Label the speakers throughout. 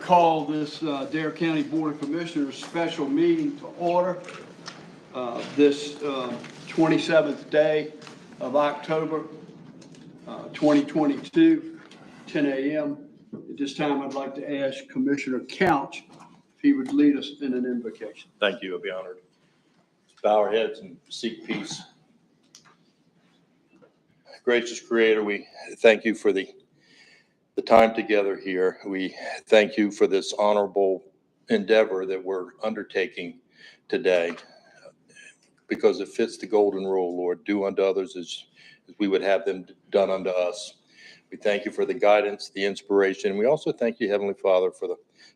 Speaker 1: call this Dare County Board of Commissioners special meeting to order this 27th day of October 2022, 10 a.m. At this time, I'd like to ask Commissioner Couch if he would lead us in an invocation.
Speaker 2: Thank you. I'll be honored. Let's bow our heads and seek peace. Gracious Creator, we thank you for the time together here. We thank you for this honorable endeavor that we're undertaking today, because it fits the golden rule, Lord. Do unto others as we would have them done unto us. We thank you for the guidance, the inspiration. We also thank you, Heavenly Father, for the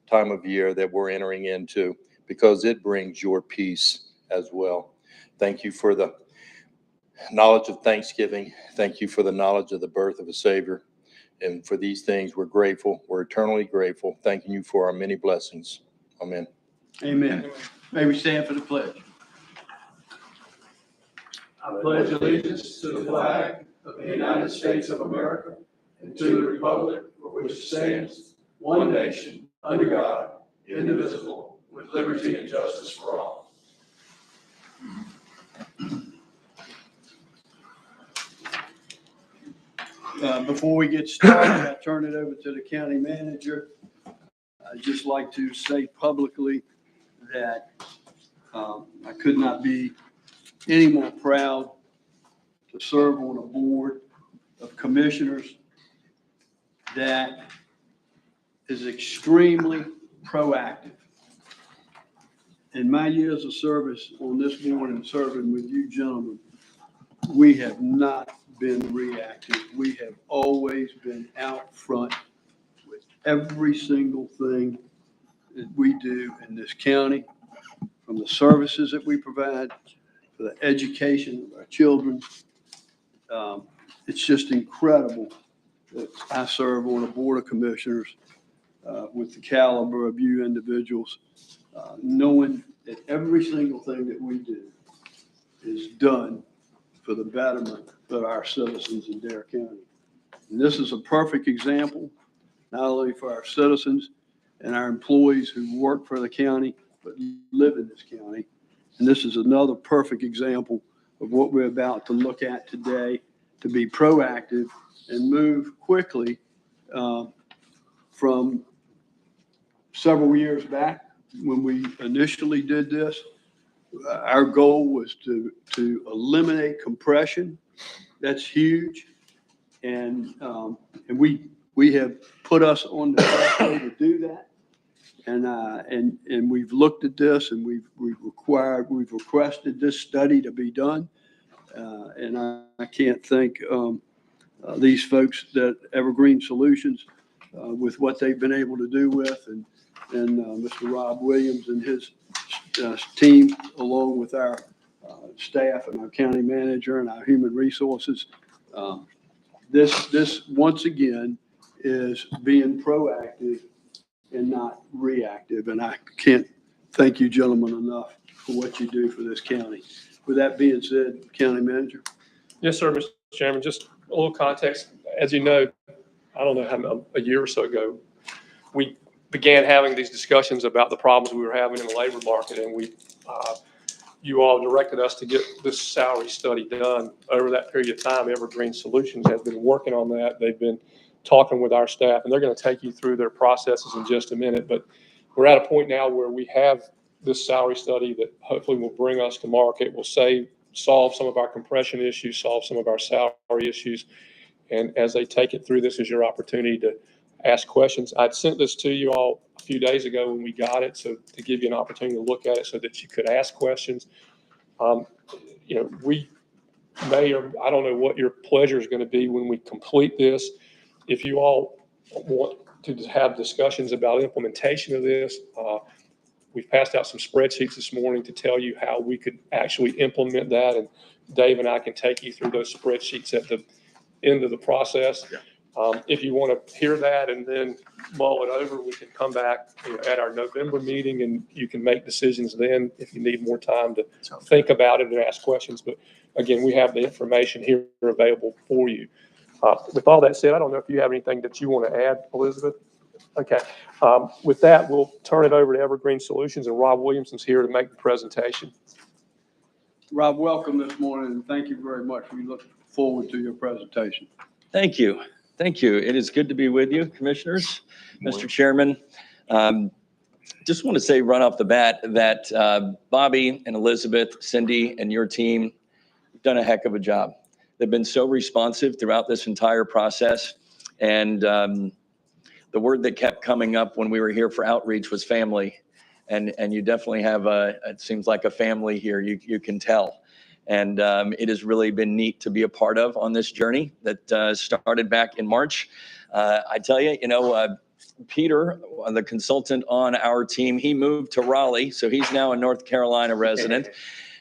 Speaker 2: time of year that we're entering into, because it brings your peace as well. Thank you for the knowledge of Thanksgiving. Thank you for the knowledge of the birth of a Savior. And for these things, we're grateful. We're eternally grateful. Thanking you for our many blessings. Amen.
Speaker 1: Amen. May we stand for the pledge. I pledge allegiance to the flag of the United States of America and to the republic for which it stands, one nation, under God, indivisible, with liberty and justice for all. Before we get started, I turn it over to the county manager. I'd just like to say publicly that I could not be any more proud to serve on a board of commissioners that is extremely proactive. In my years of service on this board and serving with you gentlemen, we have not been reactive. We have always been out front with every single thing that we do in this county, from the services that we provide for the education of our children. It's just incredible that I serve on a board of commissioners with the caliber of you individuals, knowing that every single thing that we do is done for the betterment of our citizens in Dare County. And this is a perfect example, not only for our citizens and our employees who work for the county, but live in this county. And this is another perfect example of what we're about to look at today, to be proactive and move quickly from several years back when we initially did this. Our goal was to eliminate compression. That's huge. And we have put us on the pathway to do that. And we've looked at this, and we've requested this study to be done. And I can't thank these folks at Evergreen Solutions with what they've been able to do with, and Mr. Rob Williams and his team, along with our staff and our county manager and our human resources. This once again is being proactive and not reactive. And I can't thank you gentlemen enough for what you do for this county. With that being said, County Manager.
Speaker 3: Yes, sir, Mr. Chairman. Just a little context. As you know, I don't know how a year or so ago, we began having these discussions about the problems we were having in the labor market, and you all directed us to get this salary study done. Over that period of time, Evergreen Solutions has been working on that. They've been talking with our staff, and they're going to take you through their processes in just a minute. But we're at a point now where we have this salary study that hopefully will bring us to market, will solve some of our compression issues, solve some of our salary issues. And as they take it through, this is your opportunity to ask questions. I'd sent this to you all a few days ago when we got it, so to give you an opportunity to look at it so that you could ask questions. We may, or I don't know what your pleasure is going to be when we complete this. If you all want to have discussions about implementation of this, we've passed out some spreadsheets this morning to tell you how we could actually implement that. And Dave and I can take you through those spreadsheets at the end of the process.
Speaker 2: Yeah.
Speaker 3: If you want to hear that and then mull it over, we can come back at our November meeting, and you can make decisions then if you need more time to think about it and ask questions. But again, we have the information here available for you. With all that said, I don't know if you have anything that you want to add, Elizabeth. Okay. With that, we'll turn it over to Evergreen Solutions, and Rob Williamson's here to make the presentation.
Speaker 1: Rob, welcome this morning, and thank you very much. We look forward to your presentation.
Speaker 4: Thank you. Thank you. It is good to be with you, Commissioners, Mr. Chairman. Just want to say right off the bat that Bobby and Elizabeth, Cindy, and your team have done a heck of a job. They've been so responsive throughout this entire process. And the word that kept coming up when we were here for outreach was family. And you definitely have it seems like a family here, you can tell. And it has really been neat to be a part of on this journey that started back in March. I tell you, Peter, the consultant on our team, he moved to Raleigh, so he's now a North Carolina resident.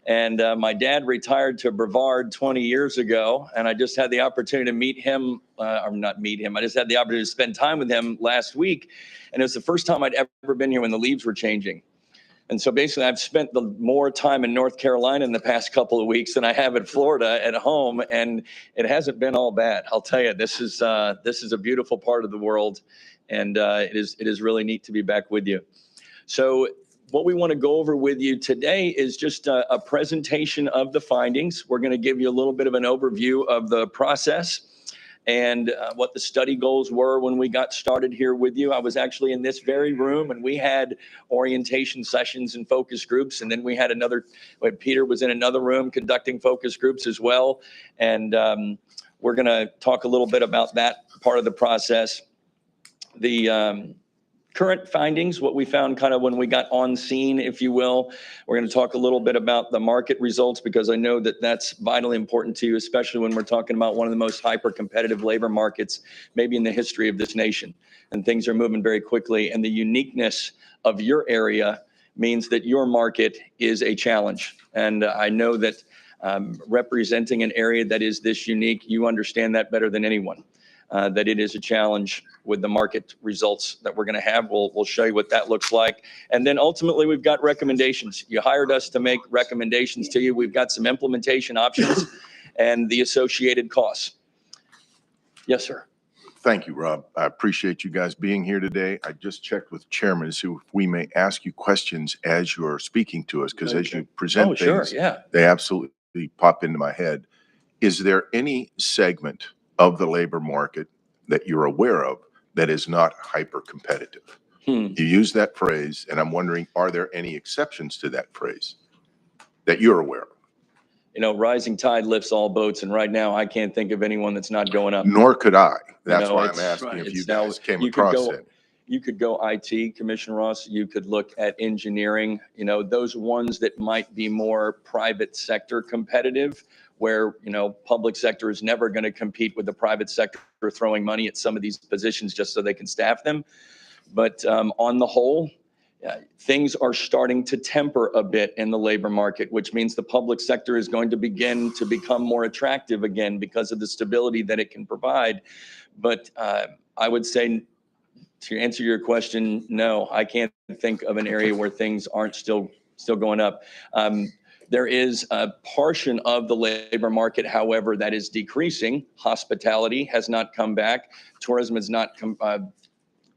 Speaker 4: And my dad retired to Brevard 20 years ago, and I just had the opportunity to meet him, or not meet him, I just had the opportunity to spend time with him last week. And it was the first time I'd ever been here when the leaves were changing. And so basically I've spent more time in North Carolina in the past couple of weeks than I have in Florida at home. And it hasn't been all bad. I'll tell you, this is a beautiful part of the world. And it is really neat to be back with you. So what we want to go over with you today is just a presentation of the findings. We're going to give you a little bit of an overview of the process and what the study goals were when we got started here with you. I was actually in this very room, and we had orientation sessions and focus groups. And then we had Peter was in another room conducting focus groups as well. And we're going to talk a little bit about that part of the process. The current findings, what we found kind of when we got on scene, if you will. We're going to talk a little bit about the market results, because I know that that's vitally important to you, especially when we're talking about one of the most hyper-competitive labor markets maybe in the history of this nation. And things are moving very quickly. And the uniqueness of your area means that your market is a challenge. And I know that representing an area that is this unique, you understand that better than anyone. That it is a challenge with the market results that we're going to have. We'll show you what that looks like. And then ultimately, we've got recommendations. You hired us to make recommendations to you. We've got some implementation options and the associated costs. Yes, sir.
Speaker 5: Thank you, Rob. I appreciate you guys being here today. I just checked with Chairman to see if we may ask you questions as you're speaking to us, because as you present things, they absolutely pop into my head. Is there any segment of the labor market that you're aware of that is not hyper-competitive? You use that phrase, and I'm wondering, are there any exceptions to that phrase that you're aware of?
Speaker 4: Rising tide lifts all boats, and right now I can't think of anyone that's not going up.
Speaker 5: Nor could I. That's why I'm asking if you
Speaker 4: now,
Speaker 5: guys came across it.
Speaker 4: You could go IT, Commissioner Ross. You could look at engineering, those ones that might be more private sector competitive, where, public sector is never going to compete with the private sector throwing money at some of these positions just so they can staff them. But on the whole, things are starting to temper a bit in the labor market, which means the public sector is going to begin to become more attractive again because of the stability that it can provide. But I would say, to answer your question, no, I can't think of an area where things aren't still going up. There is a portion of the labor market, however, that is decreasing. Hospitality has not come back. Tourism has not come.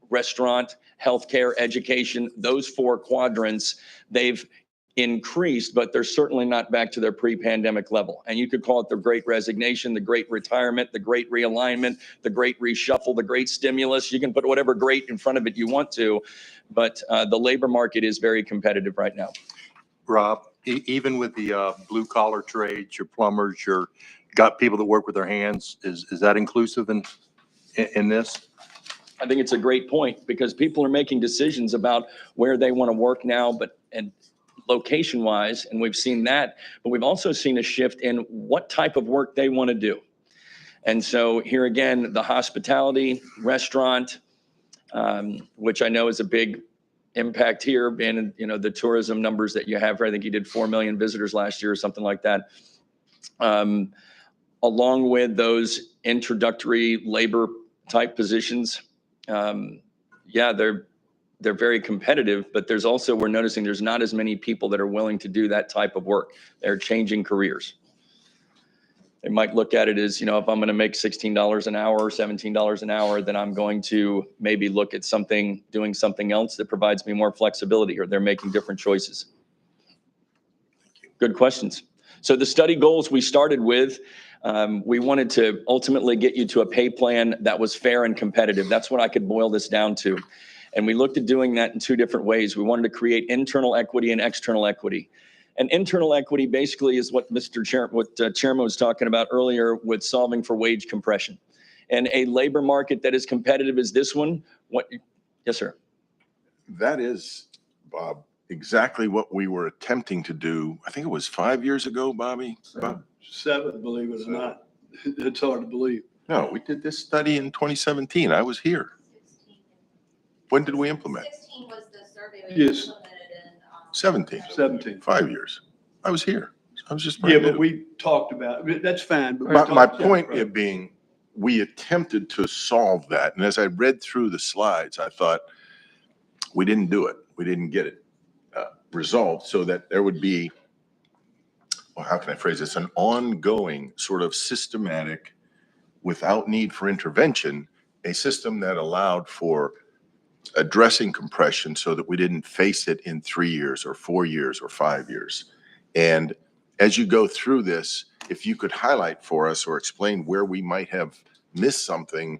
Speaker 4: Restaurant, healthcare, education, those four quadrants, they've increased, but they're certainly not back to their pre-pandemic level. And you could call it the great resignation, the great retirement, the great realignment, the great reshuffle, the great stimulus. You can put whatever great in front of it you want to, but the labor market is very competitive right now.
Speaker 2: Rob, even with the blue collar trades, your plumbers, your got people that work with their hands, is that inclusive in this?
Speaker 4: I think it's a great point, because people are making decisions about where they want to work now, and location wise, and we've seen that, but we've also seen a shift in what type of work they want to do. And so here again, the hospitality, restaurant, which I know is a big impact here, and the tourism numbers that you have. I think you did 4 million visitors last year or something like that. Along with those introductory labor type positions, they're very competitive, but we're noticing there's not as many people that are willing to do that type of work. They're changing careers. They might look at it as, if I'm going to make $16 an hour or $17 an hour, then I'm going to maybe look at doing something else that provides me more flexibility, or they're making different choices. Good questions. So the study goals we started with, we wanted to ultimately get you to a pay plan that was fair and competitive. That's what I could boil this down to. And we looked at doing that in two different ways. We wanted to create internal equity and external equity. And internal equity basically is what Chairman was talking about earlier with solving for wage compression. And a labor market that is competitive as this one, yes, sir.
Speaker 5: That is, Bob, exactly what we were attempting to do. I think it was 5 years ago, Bobby. Bob?
Speaker 1: 7, believe it or not. It's hard to believe.
Speaker 5: No, we did this study in 2017. I was here. When did we implement?
Speaker 6: 16 was the survey we
Speaker 1: Yes.
Speaker 6: implemented in.
Speaker 5: 17.
Speaker 1: 17.
Speaker 5: 5 years. I was here. I was just.
Speaker 1: Yeah, but we talked about, that's fine. But we
Speaker 5: My
Speaker 1: talked-
Speaker 5: point
Speaker 1: yeah, right.
Speaker 5: being, we attempted to solve that. And as I read through the slides, I thought, we didn't do it. We didn't get it resolved so that there would be, well, how can I phrase this? An ongoing sort of systematic, without need for intervention, a system that allowed for addressing compression so that we didn't face it in 3 years or 4 years or 5 years. And as you go through this, if you could highlight for us or explain where we might have missed something,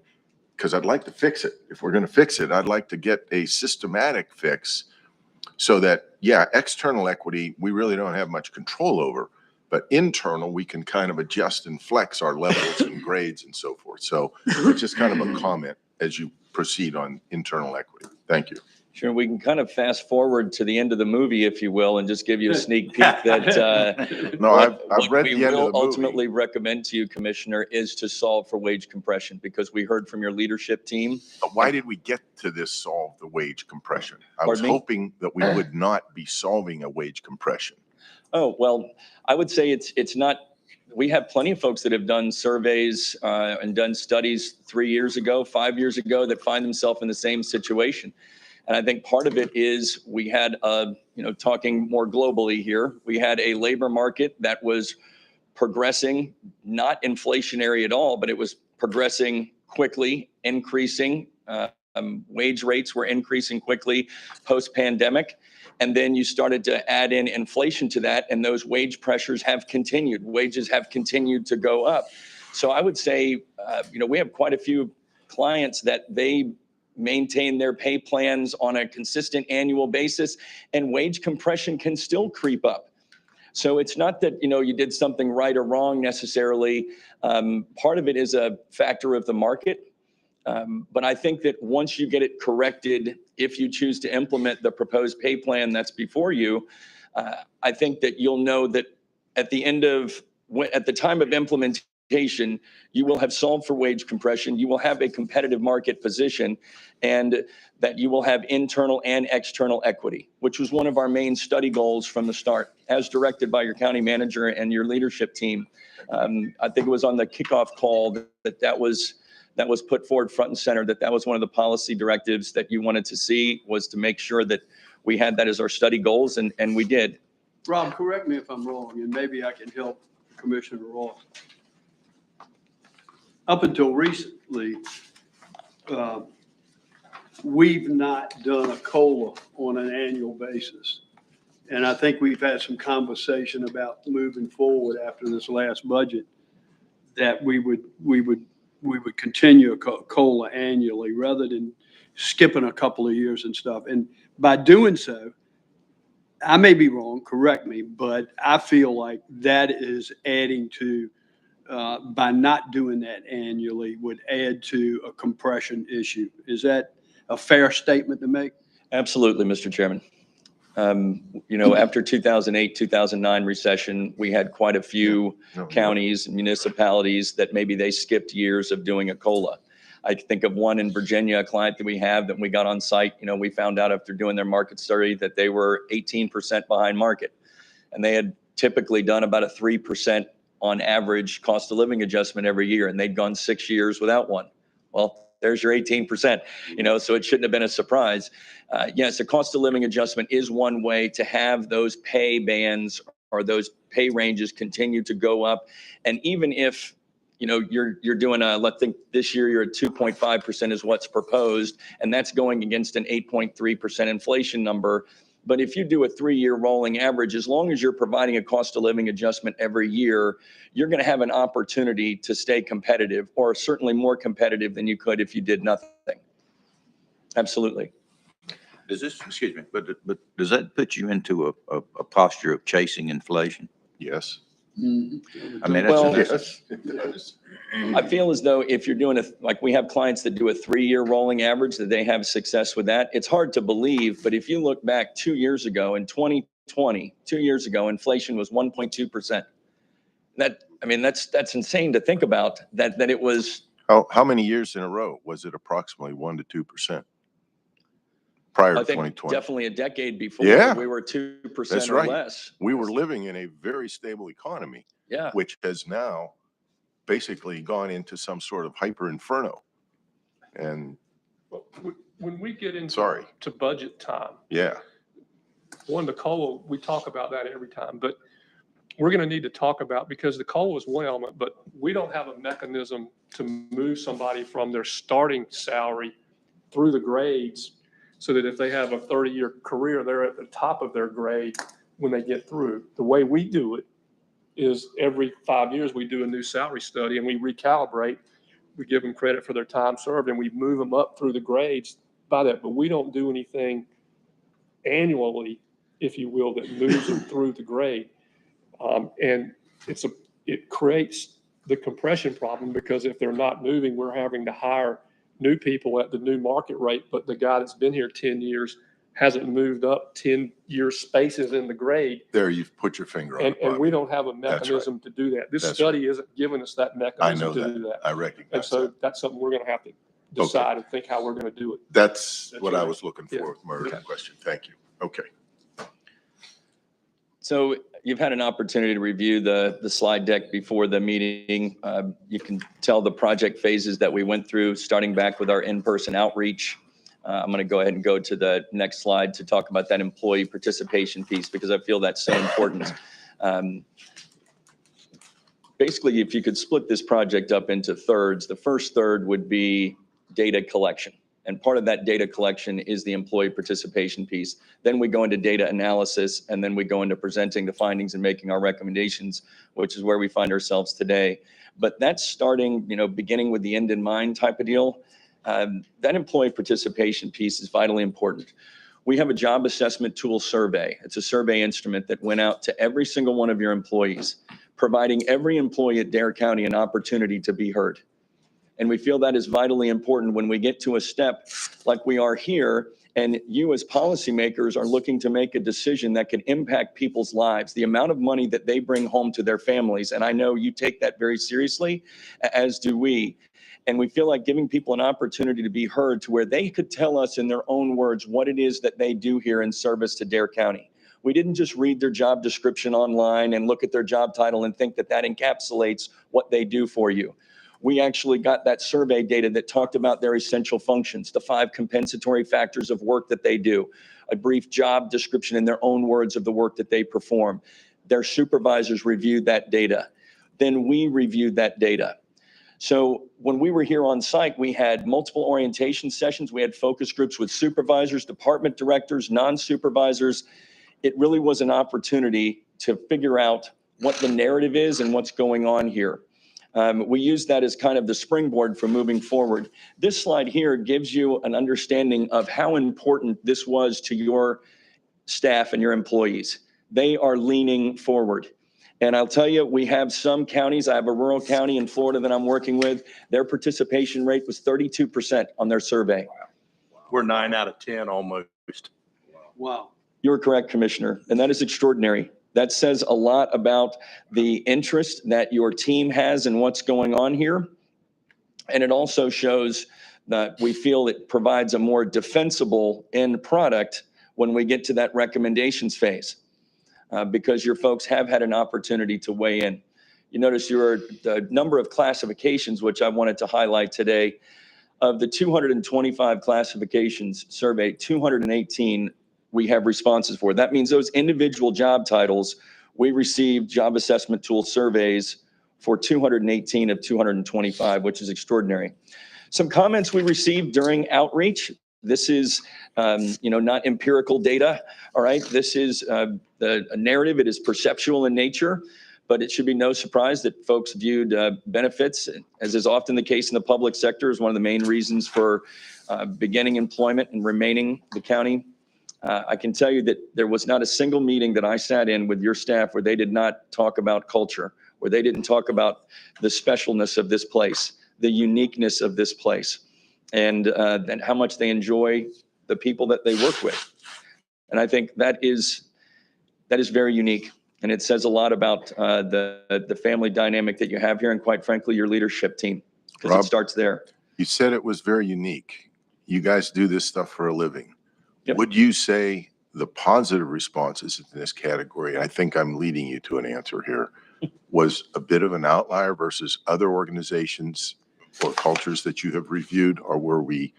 Speaker 5: because I'd like to fix it. If we're going to fix it, I'd like to get a systematic fix so that, yeah, external equity, we really don't have much control over, but internal, we can kind of adjust and flex our levels and grades and so forth. So it's just kind of a comment as you proceed on internal equity. Thank you.
Speaker 4: Sure, we can kind of fast forward to the end of the movie, if you will, and just give you a sneak peek that
Speaker 5: No, I've read
Speaker 4: we
Speaker 5: the end
Speaker 4: will
Speaker 5: of the movie.
Speaker 4: ultimately recommend to you, Commissioner, is to solve for wage compression, because we heard from your leadership team.
Speaker 5: But why did we get to this solve the wage compression? I was
Speaker 4: Pardon me?
Speaker 5: hoping that we would not be solving a wage compression.
Speaker 4: Oh, well, I would say it's not, we have plenty of folks that have done surveys and done studies 3 years ago, 5 years ago, that find themselves in the same situation. And I think part of it is we had, talking more globally here, we had a labor market that was progressing, not inflationary at all, but it was progressing quickly, increasing. Wage rates were increasing quickly post-pandemic. And then you started to add in inflation to that, and those wage pressures have continued. Wages have continued to go up. So I would say, we have quite a few clients that they maintain their pay plans on a consistent annual basis, and wage compression can still creep up. So it's not that, you did something right or wrong necessarily. Part of it is a factor of the market. But I think that once you get it corrected, if you choose to implement the proposed pay plan that's before you, I think that you'll know that at the time of implementation, you will have solved for wage compression, you will have a competitive market position, and that you will have internal and external equity, which was one of our main study goals from the start, as directed by your county manager and your leadership team. I think it was on the kickoff call that was put forward front and center, that was one of the policy directives that you wanted to see, was to make sure that we had that as our study goals, and we did.
Speaker 1: Rob, correct me if I'm wrong, and maybe I can help Commissioner Ross. Up until recently, we've not done a COLA on an annual basis. And I think we've had some conversation about moving forward after this last budget, that we would continue a COLA annually rather than skipping a couple of years and stuff. And by doing so, I may be wrong, correct me, but I feel like that is adding to, by not doing that annually, would add to a compression issue. Is that a fair statement to make?
Speaker 4: Absolutely, Mr. Chairman. After 2008, 2009 recession, we had quite a few counties and municipalities that maybe they skipped years of doing a COLA. I think of one in Virginia, a client that we have that we got on site, we found out after doing their market study that they were 18% behind market. And they had typically done about a 3% on average cost of living adjustment every year, and they'd gone 6 years without one. Well, there's your 18%, so it shouldn't have been a surprise. Yes, a cost of living adjustment is one way to have those pay bands are those pay ranges continue to go up. And even if, you're doing let's think this year you're at 2.5% is what's proposed, and that's going against an 8.3% inflation number. But if you do a 3-year rolling average, as long as you're providing a cost of living adjustment every year, you're going to have an opportunity to stay competitive, or certainly more competitive than you could if you did nothing. Absolutely.
Speaker 6: Does this, excuse me, but does that put you into a posture of chasing inflation?
Speaker 5: Yes.
Speaker 6: I mean,
Speaker 4: Well,
Speaker 6: that's,
Speaker 4: I feel as though if you're doing like we have clients that do a 3-year rolling average, that they have success with that. It's hard to believe, but if you look back 2 years ago in 2020, 2 years ago, inflation was 1.2%. That's insane to think about that it was.
Speaker 5: How many years in a row was it approximately 1 to 2%? Prior to
Speaker 4: I think
Speaker 5: 2020?
Speaker 4: definitely a decade before.
Speaker 5: Yeah.
Speaker 4: We were 2%
Speaker 5: That's
Speaker 4: or
Speaker 5: right.
Speaker 4: less.
Speaker 5: We were living in a very stable economy,
Speaker 4: Yeah.
Speaker 5: which has now basically gone into some sort of hyper inferno. And
Speaker 3: When we get into
Speaker 5: sorry.
Speaker 3: to budget time,
Speaker 5: Yeah,
Speaker 3: the COLA, we talk about that every time, but we're going to need to talk about, because the COLA is one element, but we don't have a mechanism to move somebody from their starting salary through the grades, so that if they have a 30-year career, they're at the top of their grade when they get through. The way we do it is every 5 years, we do a new salary study and we recalibrate. We give them credit for their time served and we move them up through the grades by that. But we don't do anything annually, if you will, that moves them through the grade. And it creates the compression problem, because if they're not moving, we're having to hire new people at the new market rate, but the guy that's been here 10 years hasn't moved up 10-year spaces in the grade.
Speaker 5: there you've put your finger on it.
Speaker 3: And we don't have a mechanism to do that. This
Speaker 5: That's
Speaker 3: study isn't giving us that
Speaker 5: I
Speaker 3: mechanism
Speaker 5: know
Speaker 3: to
Speaker 5: that.
Speaker 3: do that.
Speaker 5: I
Speaker 3: And
Speaker 5: recognize
Speaker 3: so
Speaker 5: that.
Speaker 3: that's something we're going to have to decide and think how we're going to do it.
Speaker 5: That's what I
Speaker 3: right.
Speaker 5: was looking
Speaker 3: Yeah.
Speaker 5: for with my earlier question. Thank you. Okay.
Speaker 4: So you've had an opportunity to review the slide deck before the meeting. You can tell the project phases that we went through, starting back with our in-person outreach. I'm going to go ahead and go to the next slide to talk about that employee participation piece, because I feel that's so important. Basically, if you could split this project up into thirds, the first third would be data collection. And part of that data collection is the employee participation piece. Then we go into data analysis, and then we go into presenting the findings and making our recommendations, which is where we find ourselves today. But that's starting, beginning with the end in mind type of deal. That employee participation piece is vitally important. We have a job assessment tool survey. It's a survey instrument that went out to every single one of your employees, providing every employee at Dare County an opportunity to be heard. And we feel that is vitally important when we get to a step like we are here, and you as policymakers are looking to make a decision that can impact people's lives, the amount of money that they bring home to their families. And I know you take that very seriously, as do we. And we feel like giving people an opportunity to be heard, to where they could tell us in their own words what it is that they do here in service to Dare County. We didn't just read their job description online and look at their job title and think that that encapsulates what they do for you. We actually got that survey data that talked about their essential functions, the 5 compensatory factors of work that they do, a brief job description in their own words of the work that they perform. Their supervisors reviewed that data. Then we reviewed that data. So when we were here on site, we had multiple orientation sessions. We had focus groups with supervisors, department directors, non-supervisors. It really was an opportunity to figure out what the narrative is and what's going on here. We use that as kind of the springboard for moving forward. This slide here gives you an understanding of how important this was to your staff and your employees. They are leaning forward. And I'll tell you, we have some counties, I have a rural county in Florida that I'm working with, their participation rate was 32% on their survey.
Speaker 2: We're 9 out of 10 almost.
Speaker 1: Wow.
Speaker 4: You're correct, Commissioner, and that is extraordinary. That says a lot about the interest that your team has in what's going on here. And it also shows that we feel it provides a more defensible end product when we get to that recommendations phase, because your folks have had an opportunity to weigh in. You notice the number of classifications, which I wanted to highlight today. Of the 225 classifications surveyed, 218 we have responses for. That means those individual job titles we received job assessment tool surveys for 218 of 225, which is extraordinary. Some comments we received during outreach. This is, not empirical data, all right? This is a narrative. It is perceptual in nature, but it should be no surprise that folks viewed benefits, as is often the case in the public sector, as one of the main reasons for beginning employment and remaining the county. I can tell you that there was not a single meeting that I sat in with your staff where they did not talk about culture, where they didn't talk about the specialness of this place, the uniqueness of this place, and how much they enjoy the people that they work with. And I think that is very unique. And it says a lot about the family dynamic that you have here, and quite frankly, your leadership team, because
Speaker 5: Rob,
Speaker 4: it starts there.
Speaker 5: You said it was very unique. You guys do this stuff for a living.
Speaker 4: Yep.
Speaker 5: Would you say the positive responses in this category, I think I'm leading you to an answer here, was a bit of an outlier versus other organizations or cultures that you have reviewed, or were we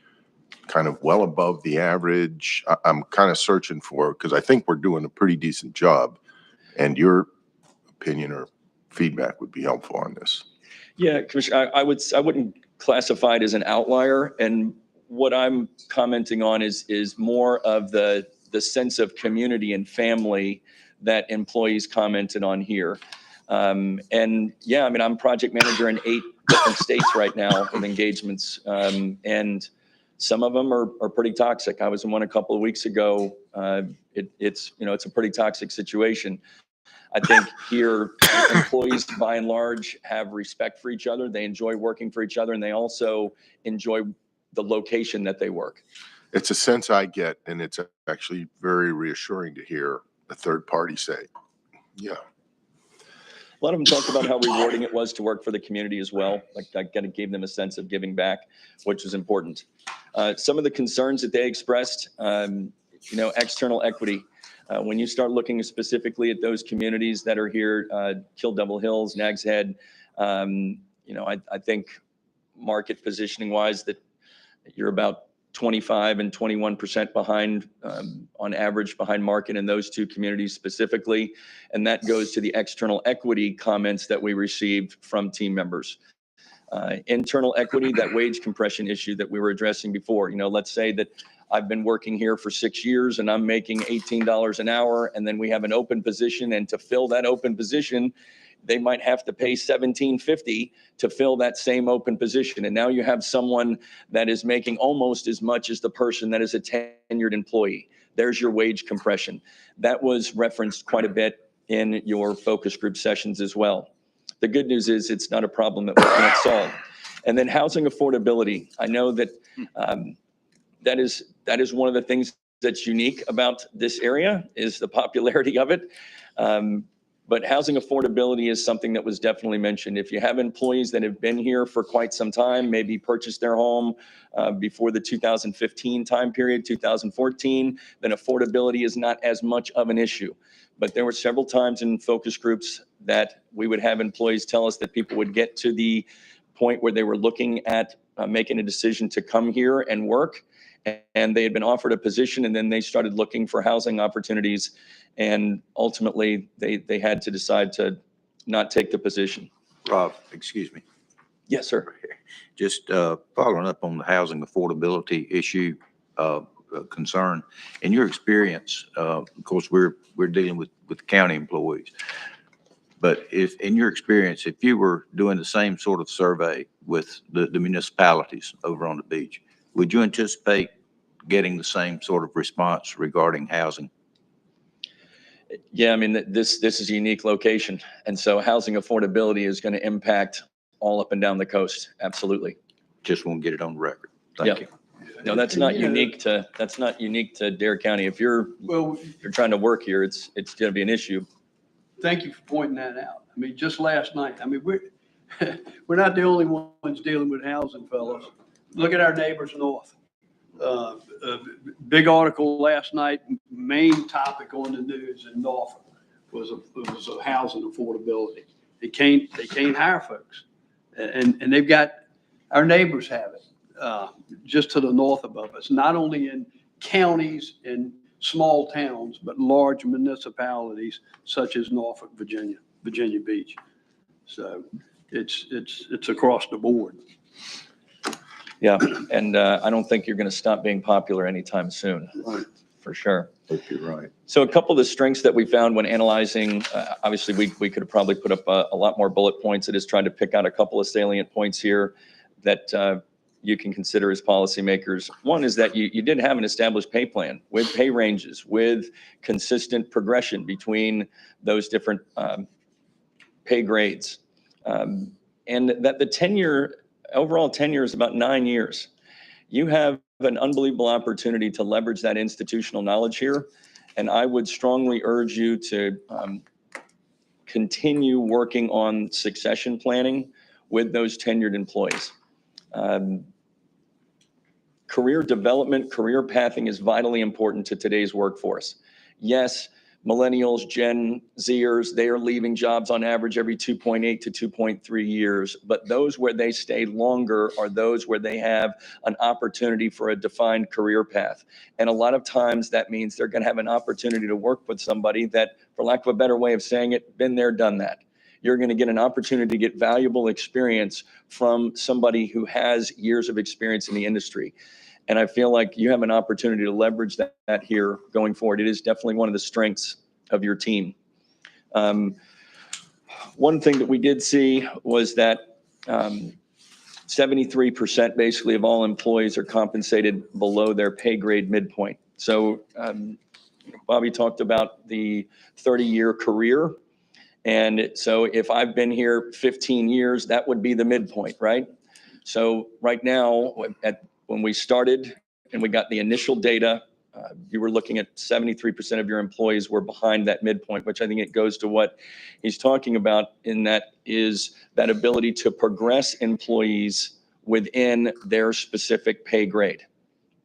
Speaker 5: kind of well above the average? I'm kind of searching for, because I think we're doing a pretty decent job, and your opinion or feedback would be helpful on this.
Speaker 4: Yeah, Commissioner, I wouldn't classify it as an outlier, and what I'm commenting on is more of the sense of community and family that employees commented on here. And yeah, I mean, I'm project manager in 8 different states right now with engagements, and some of them are pretty toxic. I was in one a couple of weeks ago. It's a pretty toxic situation. I think here employees by and large have respect for each other. They enjoy working for each other, and they also enjoy the location that they work.
Speaker 5: It's a sense I get, and it's actually very reassuring to hear a third party say, yeah.
Speaker 4: A lot of them talked about how rewarding it was to work for the community as well. Like, I kind of gave them a sense of giving back, which was important. Some of the concerns that they expressed, external equity. When you start looking specifically at those communities that are here, Kill Devil Hills, Nags Head, I think market positioning wise that you're about 25 and 21% behind, on average, behind market in those 2 communities specifically. And that goes to the external equity comments that we received from team members. Internal equity, that wage compression issue that we were addressing before. Let's say that I've been working here for 6 years and I'm making $18 an hour, and then we have an open position, and to fill that open position, they might have to pay $17.50 to fill that same open position. And now you have someone that is making almost as much as the person that is a tenured employee. There's your wage compression. That was referenced quite a bit in your focus group sessions as well. The good news is it's not a problem that we can't solve. And then housing affordability. I know that that is one of the things that's unique about this area, is the popularity of it. But housing affordability is something that was definitely mentioned. If you have employees that have been here for quite some time, maybe purchased their home before the 2015 time period, 2014, then affordability is not as much of an issue. But there were several times in focus groups that we would have employees tell us that people would get to the point where they were looking at making a decision to come here and work, and they had been offered a position, and then they started looking for housing opportunities, and ultimately they had to decide to not take the position.
Speaker 6: Rob, excuse me.
Speaker 4: Yes, sir.
Speaker 6: Just following up on the housing affordability issue concern. In your experience, of course, we're dealing with county employees. But in your experience, if you were doing the same sort of survey with the municipalities over on the beach, would you anticipate getting the same sort of response regarding housing?
Speaker 4: Yeah, I mean, this is a unique location. And so housing affordability is going to impact all up and down the coast. Absolutely.
Speaker 6: Just want to get it on the record. Thank you.
Speaker 4: No, that's not unique to Dare County. If you're trying to work here, it's going to be an issue.
Speaker 1: Thank you for pointing that out. I mean, just last night, I mean, we're not the only ones dealing with housing, fellows. Look at our neighbors north. Big article last night, main topic on the news in Norfolk was a housing affordability. They can't hire folks, and they've got, our neighbors have it, just to the north above us, not only in counties and small towns, but large municipalities such as Norfolk, Virginia Beach. So it's across the board.
Speaker 4: Yeah, and I don't think you're going to stop being popular anytime soon,
Speaker 1: Right.
Speaker 4: for sure.
Speaker 5: Hope you're right.
Speaker 4: So a couple of the strengths that we found when analyzing, obviously, we could have probably put up a lot more bullet points. It is trying to pick out a couple of salient points here that you can consider as policymakers. One is that you did have an established pay plan with pay ranges, with consistent progression between those different pay grades. And that the overall tenure is about 9 years. You have an unbelievable opportunity to leverage that institutional knowledge here. And I would strongly urge you to continue working on succession planning with those tenured employees. Career development, career pathing is vitally important to today's workforce. Yes, millennials, Gen Zers, they are leaving jobs on average every 2.8 to 2.3 years, but those where they stay longer are those where they have an opportunity for a defined career path. And a lot of times that means they're going to have an opportunity to work with somebody that, for lack of a better way of saying it, been there, done that. You're going to get an opportunity to get valuable experience from somebody who has years of experience in the industry. And I feel like you have an opportunity to leverage that here going forward. It is definitely one of the strengths of your team. One thing that we did see was that 73% basically of all employees are compensated below their pay grade midpoint. So Bobby talked about the 30-year career. And so if I've been here 15 years, that would be the midpoint, right? So right now, when we started and we got the initial data, you were looking at 73% of your employees were behind that midpoint, which I think it goes to what he's talking about, in that is that ability to progress employees within their specific pay grade,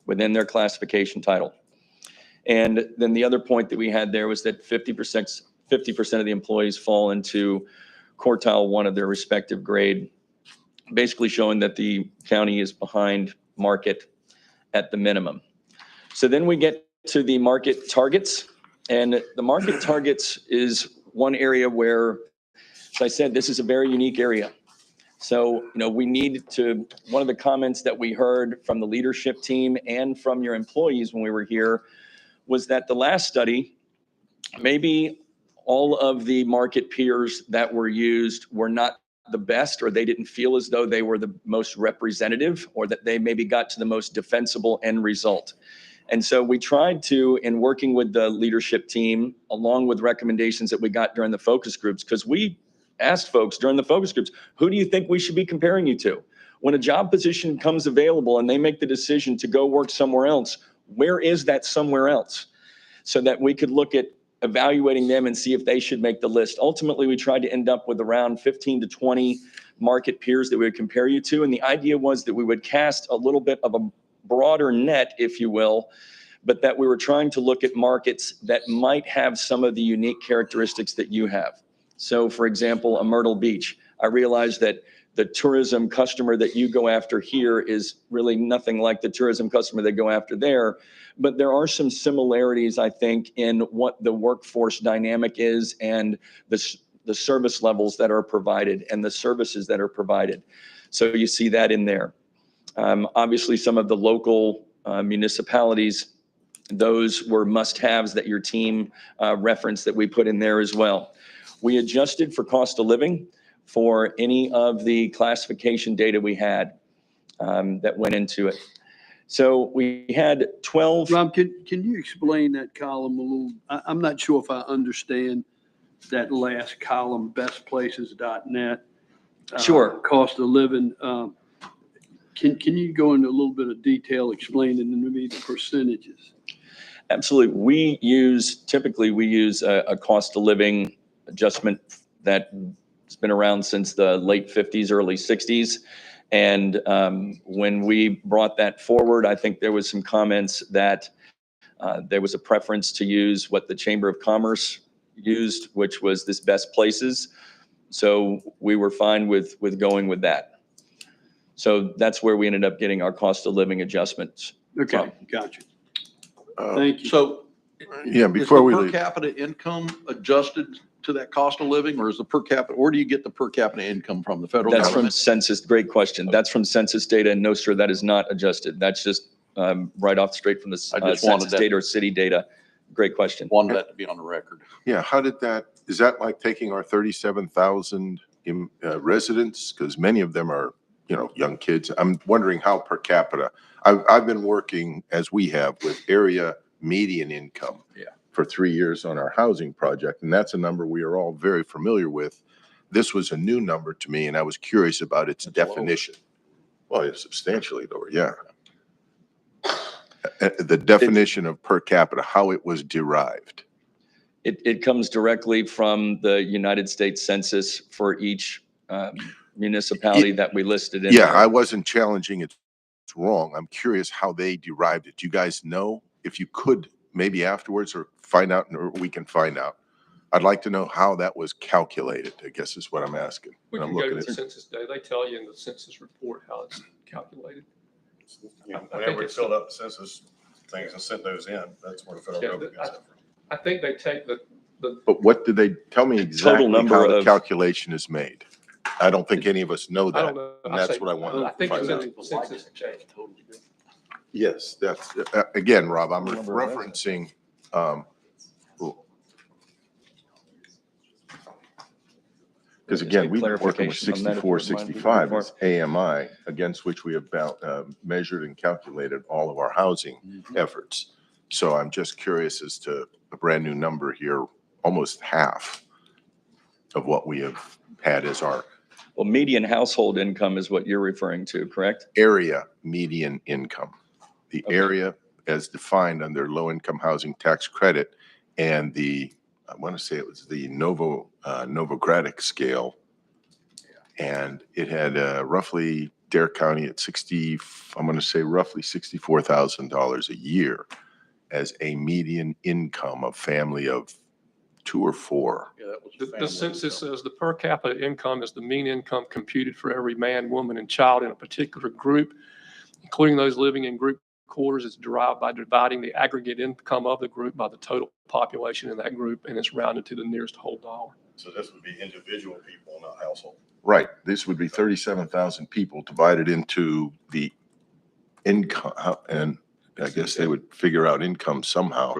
Speaker 4: within their classification title. And then the other point that we had there was that 50% of the employees fall into quartile 1 of their respective grade, basically showing that the county is behind market at the minimum. So then we get to the market targets, and the market targets is one area where, as I said, this is a very unique area. So, we need to, one of the comments that we heard from the leadership team and from your employees when we were here was that the last study, maybe all of the market peers that were used were not the best, or they didn't feel as though they were the most representative, or that they maybe got to the most defensible end result. And so we tried to, in working with the leadership team, along with recommendations that we got during the focus groups, because we asked folks during the focus groups, who do you think we should be comparing you to? When a job position comes available and they make the decision to go work somewhere else, where is that somewhere else? So that we could look at evaluating them and see if they should make the list. Ultimately, we tried to end up with around 15 to 20 market peers that we would compare you to. And the idea was that we would cast a little bit of a broader net, if you will, but that we were trying to look at markets that might have some of the unique characteristics that you have. So for example, a Myrtle Beach. I realize that the tourism customer that you go after here is really nothing like the tourism customer they go after there. But there are some similarities, I think, in what the workforce dynamic is and the service levels that are provided and the services that are provided. So you see that in there. Obviously, some of the local municipalities, those were must-haves that your team referenced that we put in there as well. We adjusted for cost of living for any of the classification data we had that went into it. So we had 12.
Speaker 1: Rob, can you explain that column a little? I'm not sure if I understand that last column, bestplaces.net.
Speaker 4: Sure.
Speaker 1: Cost of living. Can you go into a little bit of detail explaining to me the percentages?
Speaker 4: Absolutely. Typically we use a cost of living adjustment that's been around since the late 50s, early 60s. And when we brought that forward, I think there was some comments that there was a preference to use what the Chamber of Commerce used, which was this best places. So we were fine with going with that. So that's where we ended up getting our cost of living adjustments.
Speaker 1: Okay,
Speaker 4: from.
Speaker 1: gotcha. Thank you.
Speaker 2: So
Speaker 5: Yeah,
Speaker 7: Is
Speaker 5: before
Speaker 7: the
Speaker 5: we
Speaker 7: per
Speaker 5: leave,
Speaker 7: capita income adjusted to that cost of living, or is the per capita, where do you get the per capita income from? The federal
Speaker 4: That's from
Speaker 7: government?
Speaker 4: census, great question. That's from census data, and no, sir, that is not adjusted. That's just right off straight from the
Speaker 7: I just wanted
Speaker 4: census
Speaker 7: that-
Speaker 4: data or city data. Great question.
Speaker 7: Wanted that to be on the record.
Speaker 5: yeah, how did that, is that like taking our 37,000 residents? Because many of them are, you know, young kids. I'm wondering how per capita. I've been working, as we have, with area median income.
Speaker 7: Yeah.
Speaker 5: For 3 years on our housing project, and that's a number we are all very familiar with. This was a new number to me, and I was curious about its
Speaker 7: It's lower.
Speaker 5: definition. Well, it's substantially lower, yeah. The definition of per capita, how it was derived.
Speaker 4: It comes directly from the United States Census for each municipality that we listed in
Speaker 5: Yeah,
Speaker 4: there.
Speaker 5: I wasn't challenging it. It's wrong. I'm curious how they derived it. Do you guys know? If you could, maybe afterwards, or find out, or we can find out. I'd like to know how that was calculated, I guess is what I'm asking.
Speaker 3: We
Speaker 5: And I'm
Speaker 3: can go to
Speaker 5: looking
Speaker 3: the
Speaker 5: at,
Speaker 3: census data. They tell you in the census report how it's calculated.
Speaker 8: You know,
Speaker 3: I think
Speaker 8: whenever we
Speaker 3: it's-
Speaker 8: filled up census things and sent those in, that's where the federal
Speaker 3: Yeah,
Speaker 8: government gets it from.
Speaker 3: I think they take the,
Speaker 5: but what did they, tell me exactly
Speaker 4: number
Speaker 5: how the
Speaker 4: of-
Speaker 5: calculation is made? I don't think any of us know
Speaker 3: I don't
Speaker 5: that.
Speaker 3: know.
Speaker 5: And
Speaker 3: I
Speaker 5: that's
Speaker 3: say-
Speaker 5: what I wanted
Speaker 3: I
Speaker 5: to
Speaker 3: think
Speaker 5: find
Speaker 3: it's
Speaker 5: out.
Speaker 3: in the census data.
Speaker 5: Yes, that's, again, Rob, I'm
Speaker 4: Number of residents.
Speaker 5: referencing, because
Speaker 4: Just
Speaker 5: again,
Speaker 4: get
Speaker 5: we've been working with
Speaker 4: clarification on that if you
Speaker 5: 64,
Speaker 4: wouldn't mind,
Speaker 5: 65
Speaker 4: Mr.
Speaker 5: as AMI, against which we have measured and calculated all of our housing efforts. So I'm just curious as to a brand new number here, almost half of what we have had as our
Speaker 4: Well, median household income is what you're referring to, correct?
Speaker 5: area median income. The
Speaker 4: Okay.
Speaker 5: area as defined under low-income housing tax credit and the, I want to say it was the Novogradac scale. And it had roughly Dare County at 60, I'm going to say roughly $64,000 a year as a median income of family of 2 or 4.
Speaker 7: Yeah, that was
Speaker 3: The
Speaker 7: family
Speaker 3: census
Speaker 7: income.
Speaker 3: says the per capita income is the mean income computed for every man, woman, and child in a particular group, including those living in group quarters. It's derived by dividing the aggregate income of the group by the total population in that group, and it's rounded to the nearest whole dollar.
Speaker 8: So this would be individual people, not household.
Speaker 5: Right, this would be 37,000 people divided into the income, and I guess they would figure out income somehow.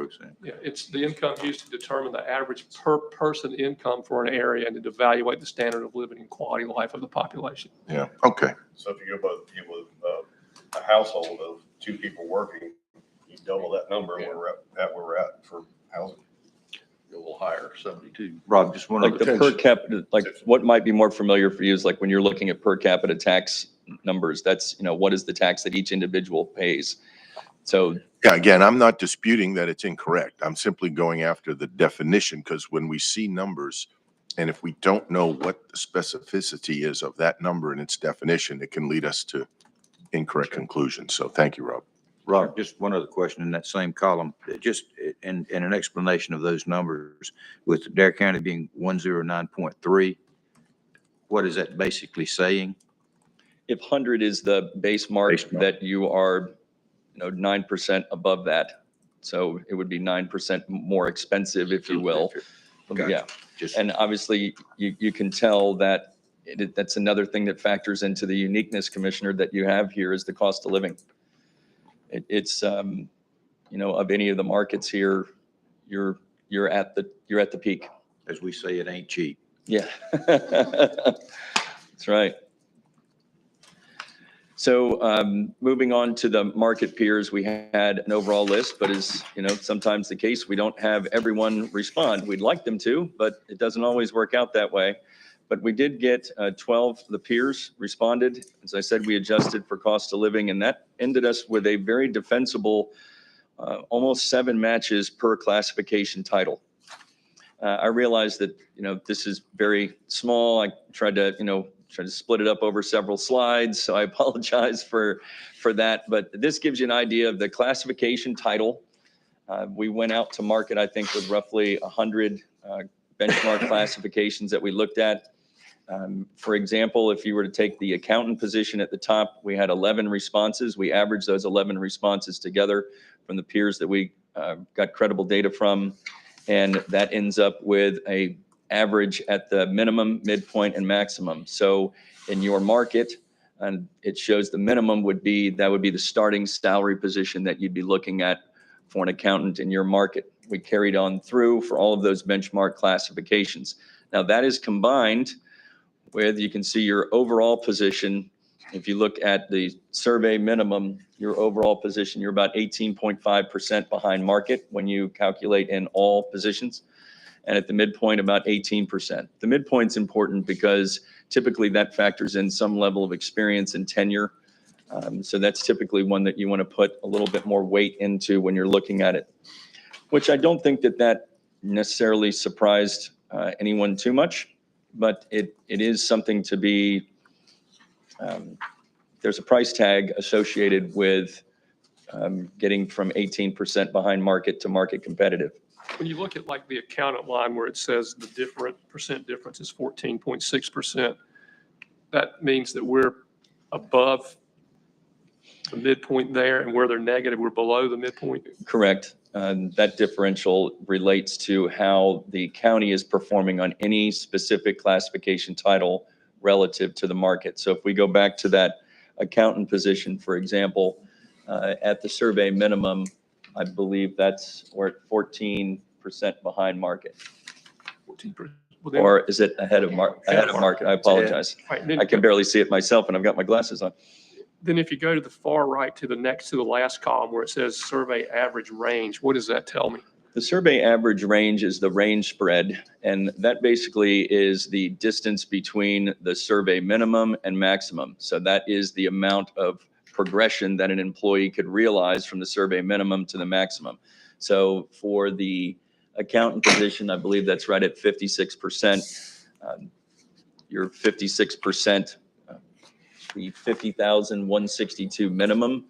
Speaker 3: Yeah, it's the income used to determine the average per person income for an area and to evaluate the standard of living and quality of life of the population.
Speaker 5: Yeah, okay.
Speaker 8: So if you go with a household of 2 people working, you double that number and we're at where we're at for housing.
Speaker 7: A little higher, 72.
Speaker 6: Rob, just one
Speaker 4: Like
Speaker 6: other,
Speaker 4: the per capita, like what might be more familiar for you is like when you're looking at per capita tax numbers, that's, you know, what is the tax that each individual pays? So
Speaker 5: Yeah, again, I'm not disputing that it's incorrect. I'm simply going after the definition, because when we see numbers, and if we don't know what the specificity is of that number and its definition, it can lead us to incorrect conclusions. So thank you, Rob.
Speaker 6: Rob, just one other question in that same column, just in an explanation of those numbers, with Dare County being 109.3, what is that basically saying?
Speaker 4: if 100 is the base mark,
Speaker 6: Base mark.
Speaker 4: that you are, 9% above that. So it would be 9% more expensive, if you will.
Speaker 6: Gotcha.
Speaker 4: Yeah.
Speaker 6: Just,
Speaker 4: And obviously, you can tell that that's another thing that factors into the uniqueness, Commissioner, that you have here is the cost of living. It's, of any of the markets here, you're at the peak.
Speaker 6: as we say, it ain't cheap.
Speaker 4: Yeah. That's right. So moving on to the market peers, we had an overall list, but as sometimes the case, we don't have everyone respond. We'd like them to, but it doesn't always work out that way. But we did get 12 of the peers responded. As I said, we adjusted for cost of living, and that ended us with a very defensible, almost 7 matches per classification title. I realize that, this is very small. I tried to split it up over several slides, so I apologize for that. But this gives you an idea of the classification title. We went out to market, I think, with roughly 100 benchmark classifications that we looked at. For example, if you were to take the accountant position at the top, we had 11 responses. We averaged those 11 responses together from the peers that we got credible data from, and that ends up with a average at the minimum, midpoint, and maximum. So in your market, and it shows the minimum would be, that would be the starting salary position that you'd be looking at for an accountant in your market. We carried on through for all of those benchmark classifications. Now that is combined with, you can see your overall position. If you look at the survey minimum, your overall position, you're about 18.5% behind market when you calculate in all positions. And at the midpoint, about 18%. The midpoint's important because typically that factors in some level of experience and tenure. So that's typically one that you want to put a little bit more weight into when you're looking at it, which I don't think that necessarily surprised anyone too much, but it is something to be, there's a price tag associated with getting from 18% behind market to market competitive.
Speaker 3: When you look at like the accountant line where it says the percent difference is 14.6%, that means that we're above the midpoint there, and where they're negative, we're below the midpoint.
Speaker 4: Correct. That differential relates to how the county is performing on any specific classification title relative to the market. So if we go back to that accountant position, for example, at the survey minimum, I believe we're at 14% behind market.
Speaker 3: 14%.
Speaker 4: Or is it ahead of market? Ahead of market. I apologize.
Speaker 3: Right, then,
Speaker 4: I can barely see it myself and I've got my glasses on.
Speaker 3: then if you go to the far right to the last column where it says survey average range, what does that tell me?
Speaker 4: The survey average range is the range spread, and that basically is the distance between the survey minimum and maximum. So that is the amount of progression that an employee could realize from the survey minimum to the maximum. So for the accountant position, I believe that's right at 56%. Your 56%, the 50,162 minimum,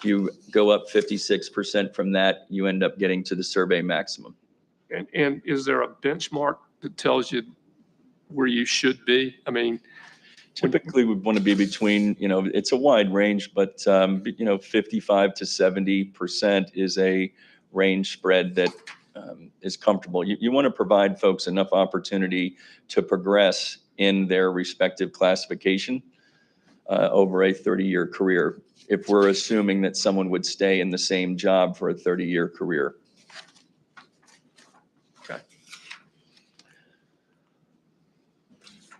Speaker 4: you go up 56% from that, you end up getting to the survey maximum.
Speaker 3: And is there a benchmark that tells you where you should be? I mean,
Speaker 4: typically we want to be between, it's a wide range, but 55 to 70% is a range spread that is comfortable. You want to provide folks enough opportunity to progress in their respective classification over a 30-year career, if we're assuming that someone would stay in the same job for a 30-year career.
Speaker 3: Okay.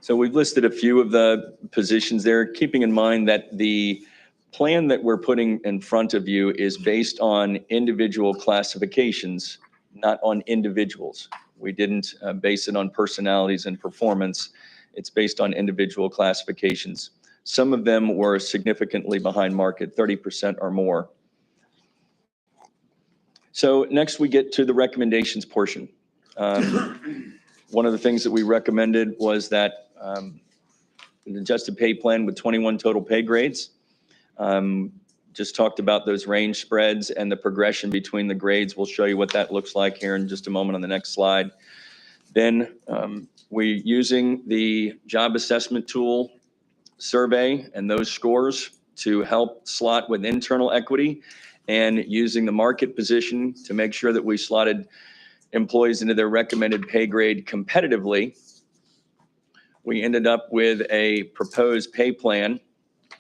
Speaker 4: So we've listed a few of the positions there, keeping in mind that the plan that we're putting in front of you is based on individual classifications, not on individuals. We didn't base it on personalities and performance. It's based on individual classifications. Some of them were significantly behind market, 30% or more. So next we get to the recommendations portion. One of the things that we recommended was that an adjusted pay plan with 21 total pay grades. Just talked about those range spreads and the progression between the grades. We'll show you what that looks like here in just a moment on the next slide. Then we're using the job assessment tool survey and those scores to help slot with internal equity, and using the market position to make sure that we slotted employees into their recommended pay grade competitively. We ended up with a proposed pay plan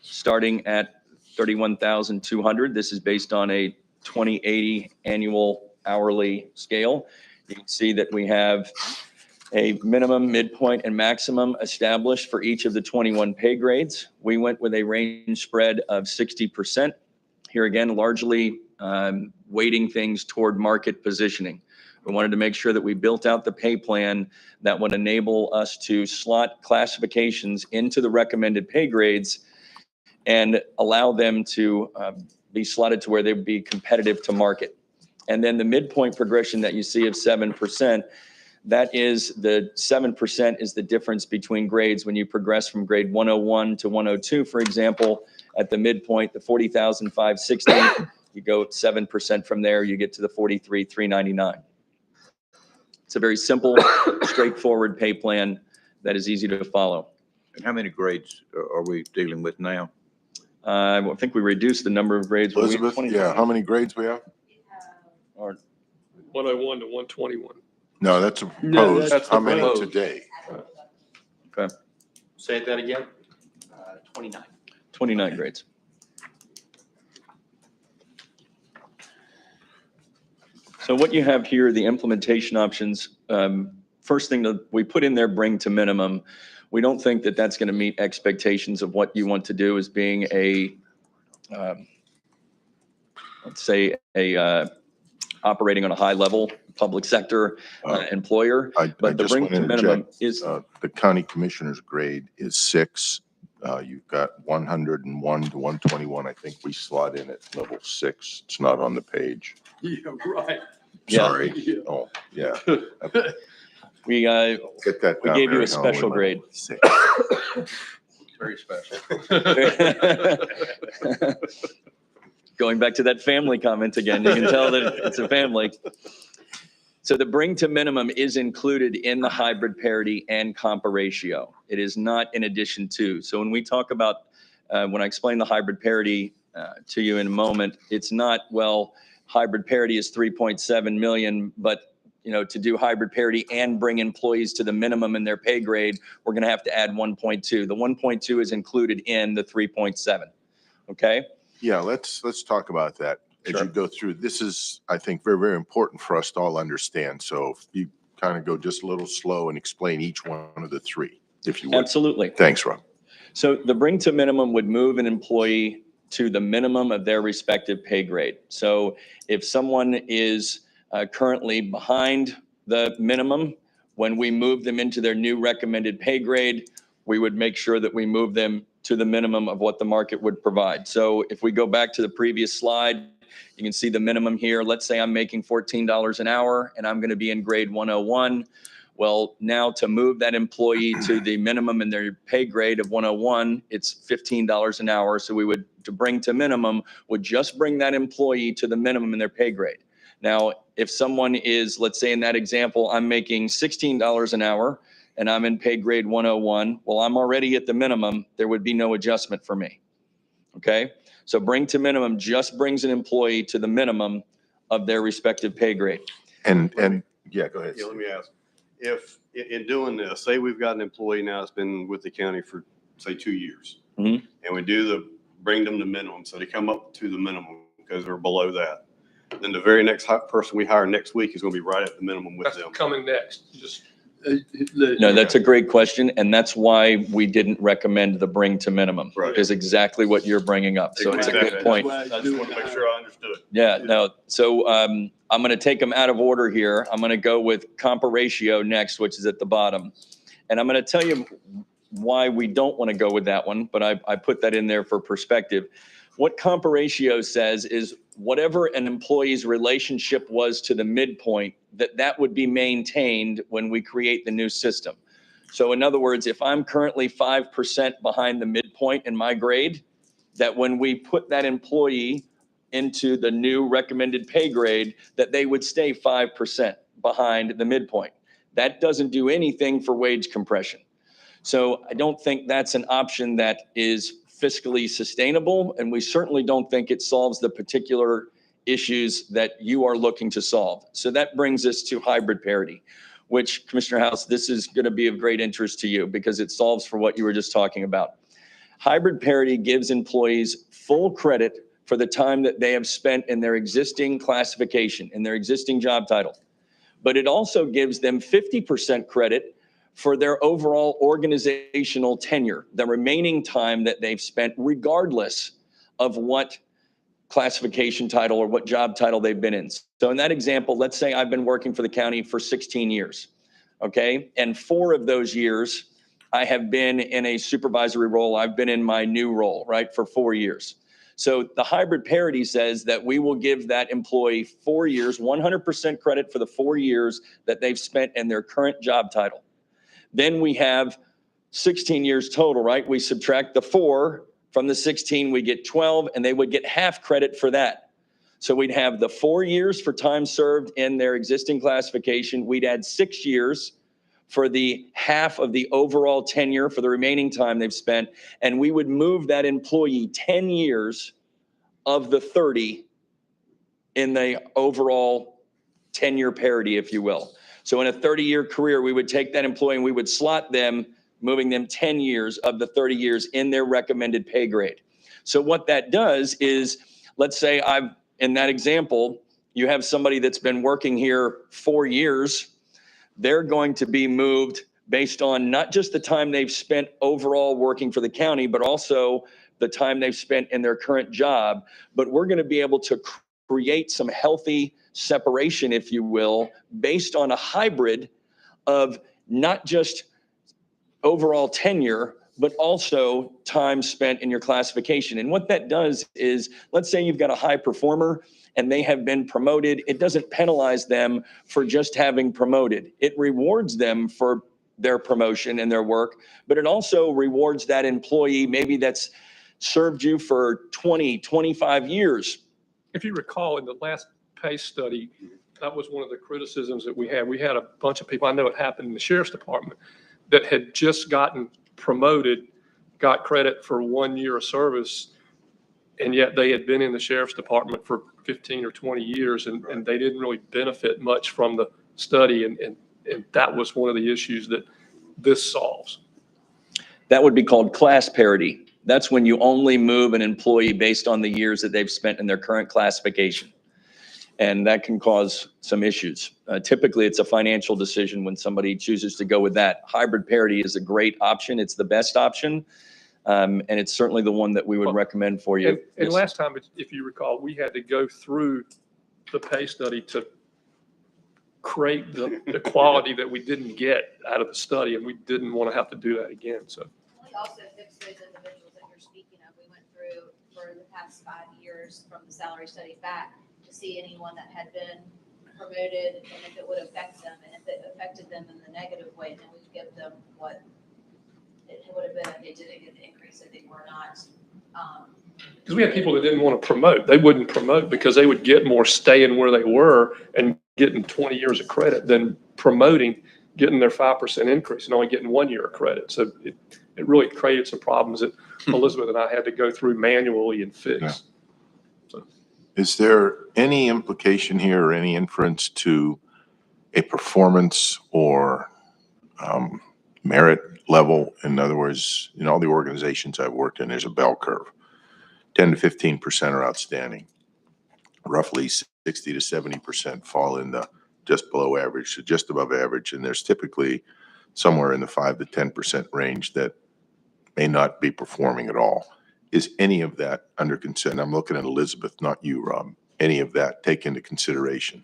Speaker 4: starting at $31,200. This is based on a 2080 annual hourly scale. You can see that we have a minimum, midpoint, and maximum established for each of the 21 pay grades. We went with a range spread of 60%. Here again, largely weighting things toward market positioning. We wanted to make sure that we built out the pay plan that would enable us to slot classifications into the recommended pay grades and allow them to be slotted to where they would be competitive to market. And then the midpoint progression that you see of 7%, that is the 7% is the difference between grades when you progress from grade 101 to 102, for example. At the midpoint, the 40,560, you go 7% from there, you get to the 43,399. It's a very simple, straightforward pay plan that is easy to follow.
Speaker 6: And how many grades are we dealing with now?
Speaker 4: I think we reduced the number of grades.
Speaker 5: Elizabeth, yeah, how many grades we have?
Speaker 4: Or
Speaker 3: 101 to 121.
Speaker 5: No, that's a
Speaker 1: No,
Speaker 5: proposed.
Speaker 1: that's
Speaker 5: How many
Speaker 2: proposed.
Speaker 5: today?
Speaker 2: Say that again?
Speaker 9: 29.
Speaker 4: 29 grades. So what you have here, the implementation options, first thing that we put in there, bring to minimum. We don't think that that's going to meet expectations of what you want to do as being a, let's say, operating on a high level, public sector employer.
Speaker 5: I
Speaker 4: But the
Speaker 5: just
Speaker 4: bring
Speaker 5: want
Speaker 4: to
Speaker 5: to
Speaker 4: minimum
Speaker 5: interject.
Speaker 4: is,
Speaker 5: The county commissioner's grade is 6. You've got 101 to 121. I think we slot in at level 6. It's not on the page.
Speaker 1: Yeah, right.
Speaker 4: Yeah.
Speaker 5: Sorry.
Speaker 1: Yeah.
Speaker 5: Oh, yeah.
Speaker 4: we,
Speaker 5: Get that
Speaker 4: We
Speaker 5: down,
Speaker 4: gave you
Speaker 5: Mary
Speaker 4: a
Speaker 5: Helen,
Speaker 4: special
Speaker 5: my
Speaker 4: grade.
Speaker 5: 6.
Speaker 2: Very special.
Speaker 4: Going back to that family comment again, you can tell that it's a family. So the bring to minimum is included in the hybrid parity and compa ratio. It is not in addition to. So when we talk about, when I explain the hybrid parity to you in a moment, it's not, well, hybrid parity is 3.7 million, but to do hybrid parity and bring employees to the minimum in their pay grade, we're going to have to add 1.2. The 1.2 is included in the 3.7. Okay?
Speaker 5: Yeah, let's talk about that as
Speaker 4: Sure.
Speaker 5: you go through. This is, I think, very, very important for us to all understand. So if you kind of go just a little slow and explain each one of the 3, if you would.
Speaker 4: Absolutely.
Speaker 5: Thanks, Rob.
Speaker 4: So the bring to minimum would move an employee to the minimum of their respective pay grade. So if someone is currently behind the minimum, when we move them into their new recommended pay grade, we would make sure that we move them to the minimum of what the market would provide. So if we go back to the previous slide, you can see the minimum here. Let's say I'm making $14 an hour and I'm going to be in grade 101. Well, now to move that employee to the minimum in their pay grade of 101, it's $15 an hour. So we would, to bring to minimum, would just bring that employee to the minimum in their pay grade. Now, if someone is, let's say in that example, I'm making $16 an hour and I'm in pay grade 101, well, I'm already at the minimum. There would be no adjustment for me. Okay? So bring to minimum just brings an employee to the minimum of their respective pay grade.
Speaker 5: And yeah, go ahead.
Speaker 8: Yeah, let me ask, if in doing this, say we've got an employee now that's been with the county for, say, 2 years.
Speaker 4: Mhm.
Speaker 8: And we bring them to minimum, so they come up to the minimum because they're below that. Then the very next person we hire next week is going to be right at the minimum with
Speaker 3: That's
Speaker 8: them.
Speaker 3: coming next. Just
Speaker 4: No, that's a great question, and that's why we didn't recommend the bring to minimum.
Speaker 8: Right.
Speaker 4: Is exactly what you're bringing up. So it's a good
Speaker 8: Exactly.
Speaker 4: point.
Speaker 8: I just want to make sure I understood.
Speaker 4: Yeah, no. So I'm going to take them out of order here. I'm going to go with compa ratio next, which is at the bottom. And I'm going to tell you why we don't want to go with that one, but I put that in there for perspective. What compa ratio says is whatever an employee's relationship was to the midpoint, that would be maintained when we create the new system. So in other words, if I'm currently 5% behind the midpoint in my grade, that when we put that employee into the new recommended pay grade, that they would stay 5% behind the midpoint. That doesn't do anything for wage compression. So I don't think that's an option that is fiscally sustainable, and we certainly don't think it solves the particular issues that you are looking to solve. So that brings us to hybrid parity, which, Commissioner House, this is going to be of great interest to you because it solves for what you were just talking about. Hybrid parity gives employees full credit for the time that they have spent in their existing classification, in their existing job title. But it also gives them 50% credit for their overall organizational tenure, the remaining time that they've spent, regardless of what classification title or what job title they've been in. So in that example, let's say I've been working for the county for 16 years, okay? And 4 of those years, I have been in a supervisory role. I've been in my new role, right, for 4 years. So the hybrid parity says that we will give that employee 4 years, 100% credit for the 4 years that they've spent in their current job title. Then we have 16 years total, right? We subtract the 4 from the 16, we get 12, and they would get half credit for that. So we'd have the 4 years for time served in their existing classification. We'd add 6 years for the half of the overall tenure for the remaining time they've spent, and we would move that employee 10 years of the 30 in the overall tenure parity, if you will. So in a 30-year career, we would take that employee and we would slot them, moving them 10 years of the 30 years in their recommended pay grade. So what that does is, let's say in that example, you have somebody that's been working here 4 years. They're going to be moved based on not just the time they've spent overall working for the county, but also the time they've spent in their current job. But we're going to be able to create some healthy separation, if you will, based on a hybrid of not just overall tenure, but also time spent in your classification. And what that does is, let's say you've got a high performer and they have been promoted. It doesn't penalize them for just having promoted. It rewards them for their promotion and their work, but it also rewards that employee maybe that's served you for 20, 25 years.
Speaker 3: If you recall, in the last pay study, that was one of the criticisms that we had. We had a bunch of people, I know it happened in the sheriff's department, that had just gotten promoted, got credit for 1 year of service, and yet they had been in the sheriff's department for 15 or 20 years, and they didn't really benefit much from the study. And that was one of the issues that this solves.
Speaker 4: That would be called class parity. That's when you only move an employee based on the years that they've spent in their current classification. And that can cause some issues. Typically, it's a financial decision when somebody chooses to go with that. Hybrid parity is a great option. It's the best option. And it's certainly the one that we would recommend for you.
Speaker 3: And last time, if you recall, we had to go through the pay study to create the quality that we didn't get out of the study, and we didn't want to have to do that again, so.
Speaker 9: We also fixed those individuals that you're speaking of. We went through for the past 5 years from the salary study back to see anyone that had been promoted and if it would affect them. And if it affected them in the negative way, then we'd give them what it would have been if they didn't get the increase, if they were not.
Speaker 3: Because we had people that didn't want to promote. They wouldn't promote because they would get more staying where they were and getting 20 years of credit than promoting, getting their 5% increase and only getting 1 year of credit. So it really created some problems that Elizabeth and I had to go through manually and fix.
Speaker 5: Yeah.
Speaker 3: So.
Speaker 5: Is there any implication here or any inference to a performance or merit level? In other words, in all the organizations I've worked in, there's a bell curve. 10 to 15% are outstanding. Roughly 60 to 70% fall in the just below average to just above average. And there's typically somewhere in the 5 to 10% range that may not be performing at all. Is any of that under consideration? I'm looking at Elizabeth, not you, Rob. Any of that take into consideration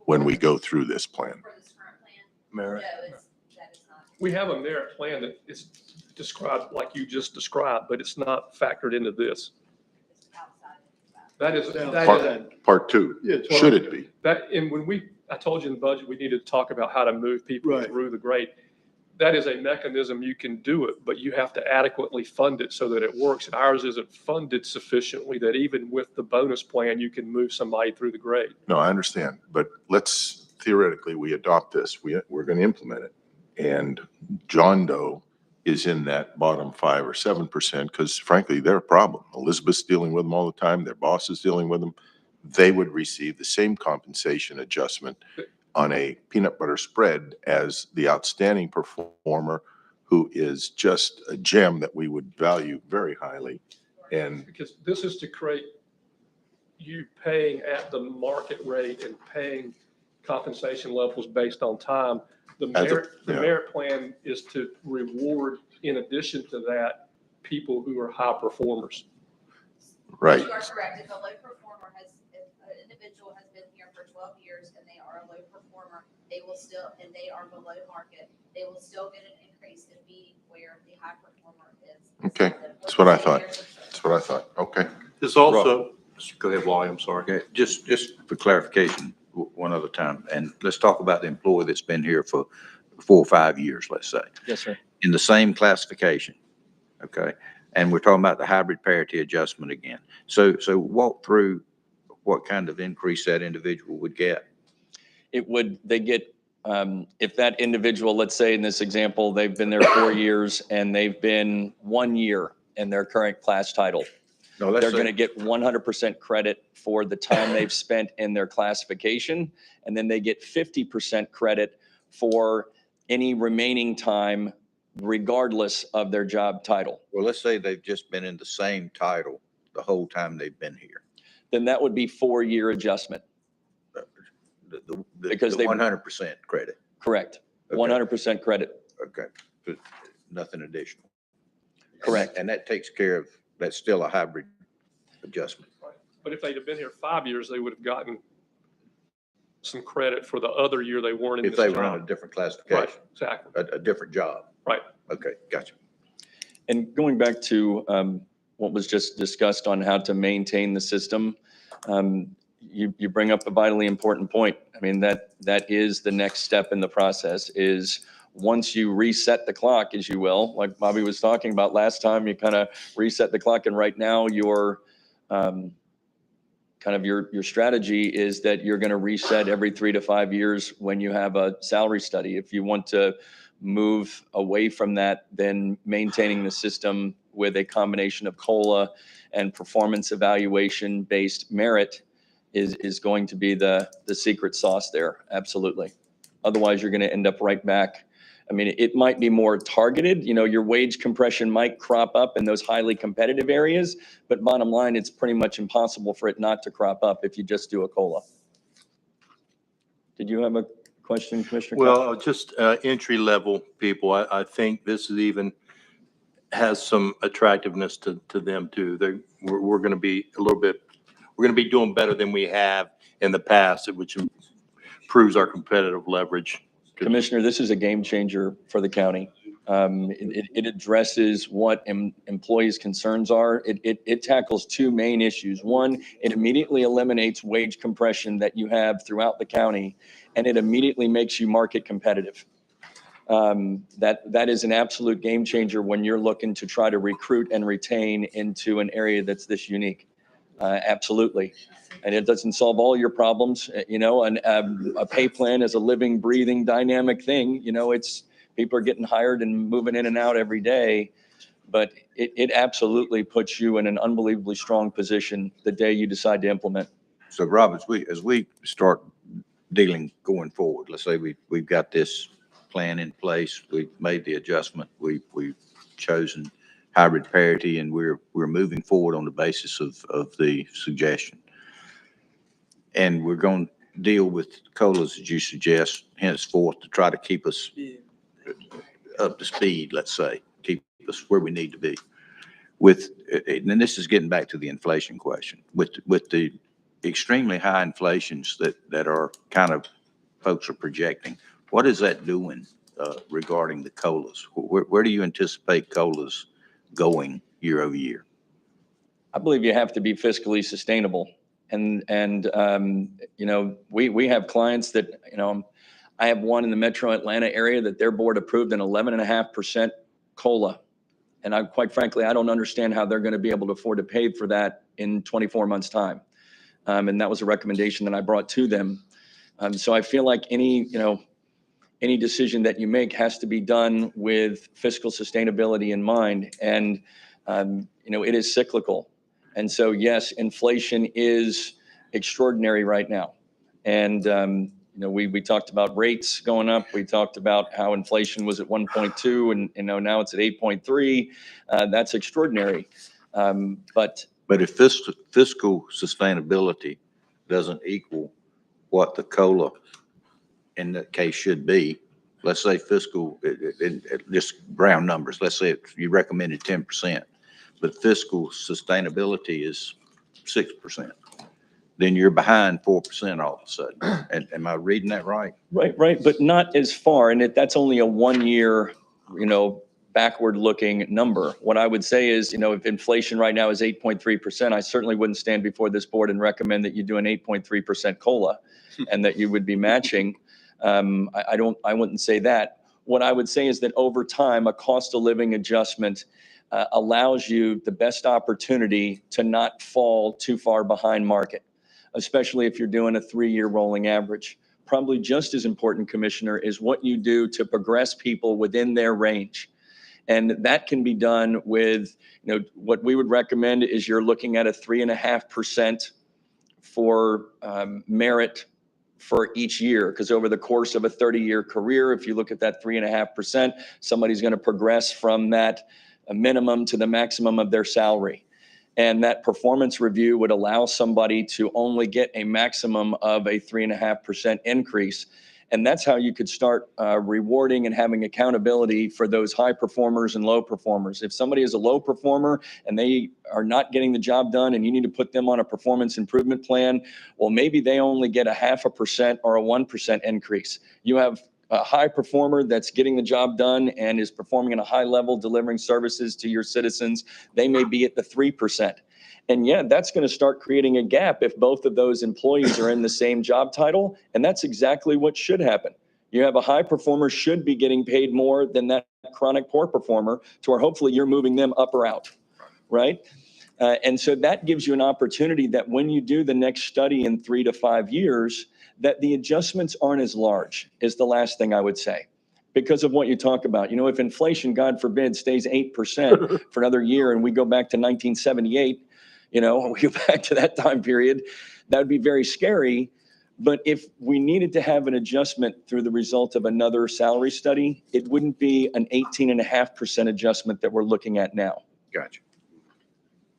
Speaker 5: when we go through this plan?
Speaker 9: For this current plan,
Speaker 1: Merit.
Speaker 9: no, that is not.
Speaker 3: We have a merit plan that is described like you just described, but it's not factored into this.
Speaker 9: It's outside of that.
Speaker 3: That is,
Speaker 5: Part two,
Speaker 1: Yeah, it's
Speaker 5: should it be?
Speaker 3: and when I told you in the budget, we needed to talk about how to move people
Speaker 1: Right.
Speaker 3: through the grade. That is a mechanism you can do it, but you have to adequately fund it so that it works. And ours isn't funded sufficiently that even with the bonus plan, you can move somebody through the grade.
Speaker 5: No, I understand, but let's theoretically, we adopt this, we're going to implement it. And John Doe is in that bottom 5 or 7% because frankly, they're a problem. Elizabeth's dealing with them all the time. Their boss is dealing with them. They would receive the same compensation adjustment on a peanut butter spread as the outstanding performer who is just a gem that we would value very highly. And
Speaker 3: Because this is to create you paying at the market rate and paying compensation levels based on time. The
Speaker 5: As a-
Speaker 3: the
Speaker 5: yeah.
Speaker 3: merit plan is to reward, in addition to that, people who are high performers.
Speaker 5: right,
Speaker 9: You are correct. If a low performer if an individual has been here for 12 years and they are a low performer, they will still, and they are below market, they will still get an increase and be where the high performer is.
Speaker 5: Okay, that's what I thought. That's what I thought. Okay.
Speaker 8: This also, go ahead, Wally, I'm sorry.
Speaker 6: Okay, just for clarification, one other time, and let's talk about the employee that's been here for 4 or 5 years, let's say,
Speaker 4: Yes, sir.
Speaker 6: in the same classification, okay? And we're talking about the hybrid parity adjustment again. So walk through what kind of increase that individual would get.
Speaker 4: They get, if that individual, let's say in this example, they've been there 4 years and they've been 1 year in their current class title.
Speaker 6: No, that's
Speaker 4: they're going to
Speaker 6: it.
Speaker 4: get 100% credit for the time they've spent in their classification. And then they get 50% credit for any remaining time, regardless of their job title.
Speaker 6: Well, let's say they've just been in the same title the whole time they've been here.
Speaker 4: Then that would be 4-year adjustment. Because they-
Speaker 6: 100% credit.
Speaker 4: Correct.
Speaker 6: Okay.
Speaker 4: 100% credit.
Speaker 6: Okay, but nothing additional.
Speaker 4: Correct.
Speaker 6: And that takes care of, that's still a hybrid adjustment.
Speaker 3: But if they'd have been here 5 years, they would have gotten some credit for the other year they weren't in
Speaker 6: If
Speaker 3: this
Speaker 6: they were on a
Speaker 3: job.
Speaker 6: different
Speaker 3: Right,
Speaker 6: classification,
Speaker 3: exactly.
Speaker 6: a different job.
Speaker 3: Right.
Speaker 6: Okay, gotcha.
Speaker 4: And going back to what was just discussed on how to maintain the system, you bring up a vitally important point. I mean, that is the next step in the process is once you reset the clock, as you will, like Bobby was talking about last time, you kind of reset the clock. And right now your your strategy is that you're going to reset every 3 to 5 years when you have a salary study. If you want to move away from that, then maintaining the system with a combination of COLA and performance evaluation based merit is going to be the secret sauce there. Absolutely. Otherwise, you're going to end up right back. I mean, it might be more targeted. You know, your wage compression might crop up in those highly competitive areas, but bottom line, it's pretty much impossible for it not to crop up if you just do a COLA. Did you have a question, Commissioner?
Speaker 2: Well, just entry level people, I think this is even has some attractiveness to them too. We're going to be a little bit, we're going to be doing better than we have in the past, which improves our competitive leverage.
Speaker 4: Commissioner, this is a game changer for the county. It addresses what employees' concerns are. It tackles 2 main issues. One, it immediately eliminates wage compression that you have throughout the county, and it immediately makes you market competitive. That is an absolute game changer when you're looking to try to recruit and retain into an area that's this unique. Absolutely. And it doesn't solve all your problems, you know, and a pay plan is a living, breathing, dynamic thing. You know, people are getting hired and moving in and out every day, but it absolutely puts you in an unbelievably strong position the day you decide to implement.
Speaker 6: So Rob, as we start dealing going forward, let's say we've got this plan in place, we've made the adjustment, we've chosen hybrid parity, and we're moving forward on the basis of the suggestion. And we're going to deal with COLAs, as you suggest, henceforth, to try to keep us up to speed, let's say, keep us where we need to be. And this is getting back to the inflation question. With the extremely high inflations that are kind of folks are projecting, what is that doing regarding the COLAs? Where do you anticipate COLAs going year over year?
Speaker 4: I believe you have to be fiscally sustainable. And you know, we have clients that, you know, I have one in the metro Atlanta area that their board approved an 11.5% COLA. And quite frankly, I don't understand how they're going to be able to afford to pay for that in 24 months time. And that was a recommendation that I brought to them. So I feel like any decision that you make has to be done with fiscal sustainability in mind. And, you know, it is cyclical. And so, yes, inflation is extraordinary right now. And, you know, we talked about rates going up. We talked about how inflation was at 1.2 and, you know, now it's at 8.3. That's extraordinary. But
Speaker 6: if fiscal sustainability doesn't equal what the COLA in that case should be, let's say fiscal, just round numbers, let's say you recommended 10%. But fiscal sustainability is 6%, then you're behind 4% all of a sudden. And am I reading that right?
Speaker 4: Right. But not as far. And that's only a 1 year, you know, backward looking number. What I would say is, you know, if inflation right now is 8.3%, I certainly wouldn't stand before this board and recommend that you do an 8.3% COLA and that you would be matching. I wouldn't say that. What I would say is that over time, a cost of living adjustment allows you the best opportunity to not fall too far behind market, especially if you're doing a 3-year rolling average. Probably just as important, Commissioner, is what you do to progress people within their range. And that can be done with, what we would recommend is you're looking at a 3.5% for merit for each year, because over the course of a 30-year career, if you look at that 3.5%, somebody's going to progress from that minimum to the maximum of their salary. And that performance review would allow somebody to only get a maximum of a 3.5% increase. And that's how you could start rewarding and having accountability for those high performers and low performers. If somebody is a low performer and they are not getting the job done and you need to put them on a performance improvement plan, well, maybe they only get a 0.5% or a 1% increase. You have a high performer that's getting the job done and is performing at a high level, delivering services to your citizens. They may be at the 3%. And yeah, that's going to start creating a gap if both of those employees are in the same job title. And that's exactly what should happen. You have a high performer should be getting paid more than that chronic poor performer, to where hopefully you're moving them up or out, right? And so that gives you an opportunity that when you do the next study in 3 to 5 years, that the adjustments aren't as large, is the last thing I would say. Because of what you talk about. If inflation, God forbid, stays 8% for another year and we go back to 1978, we go back to that time period, that would be very scary. But if we needed to have an adjustment through the result of another salary study, it wouldn't be an 18.5% adjustment that we're looking at now.
Speaker 5: Gotcha.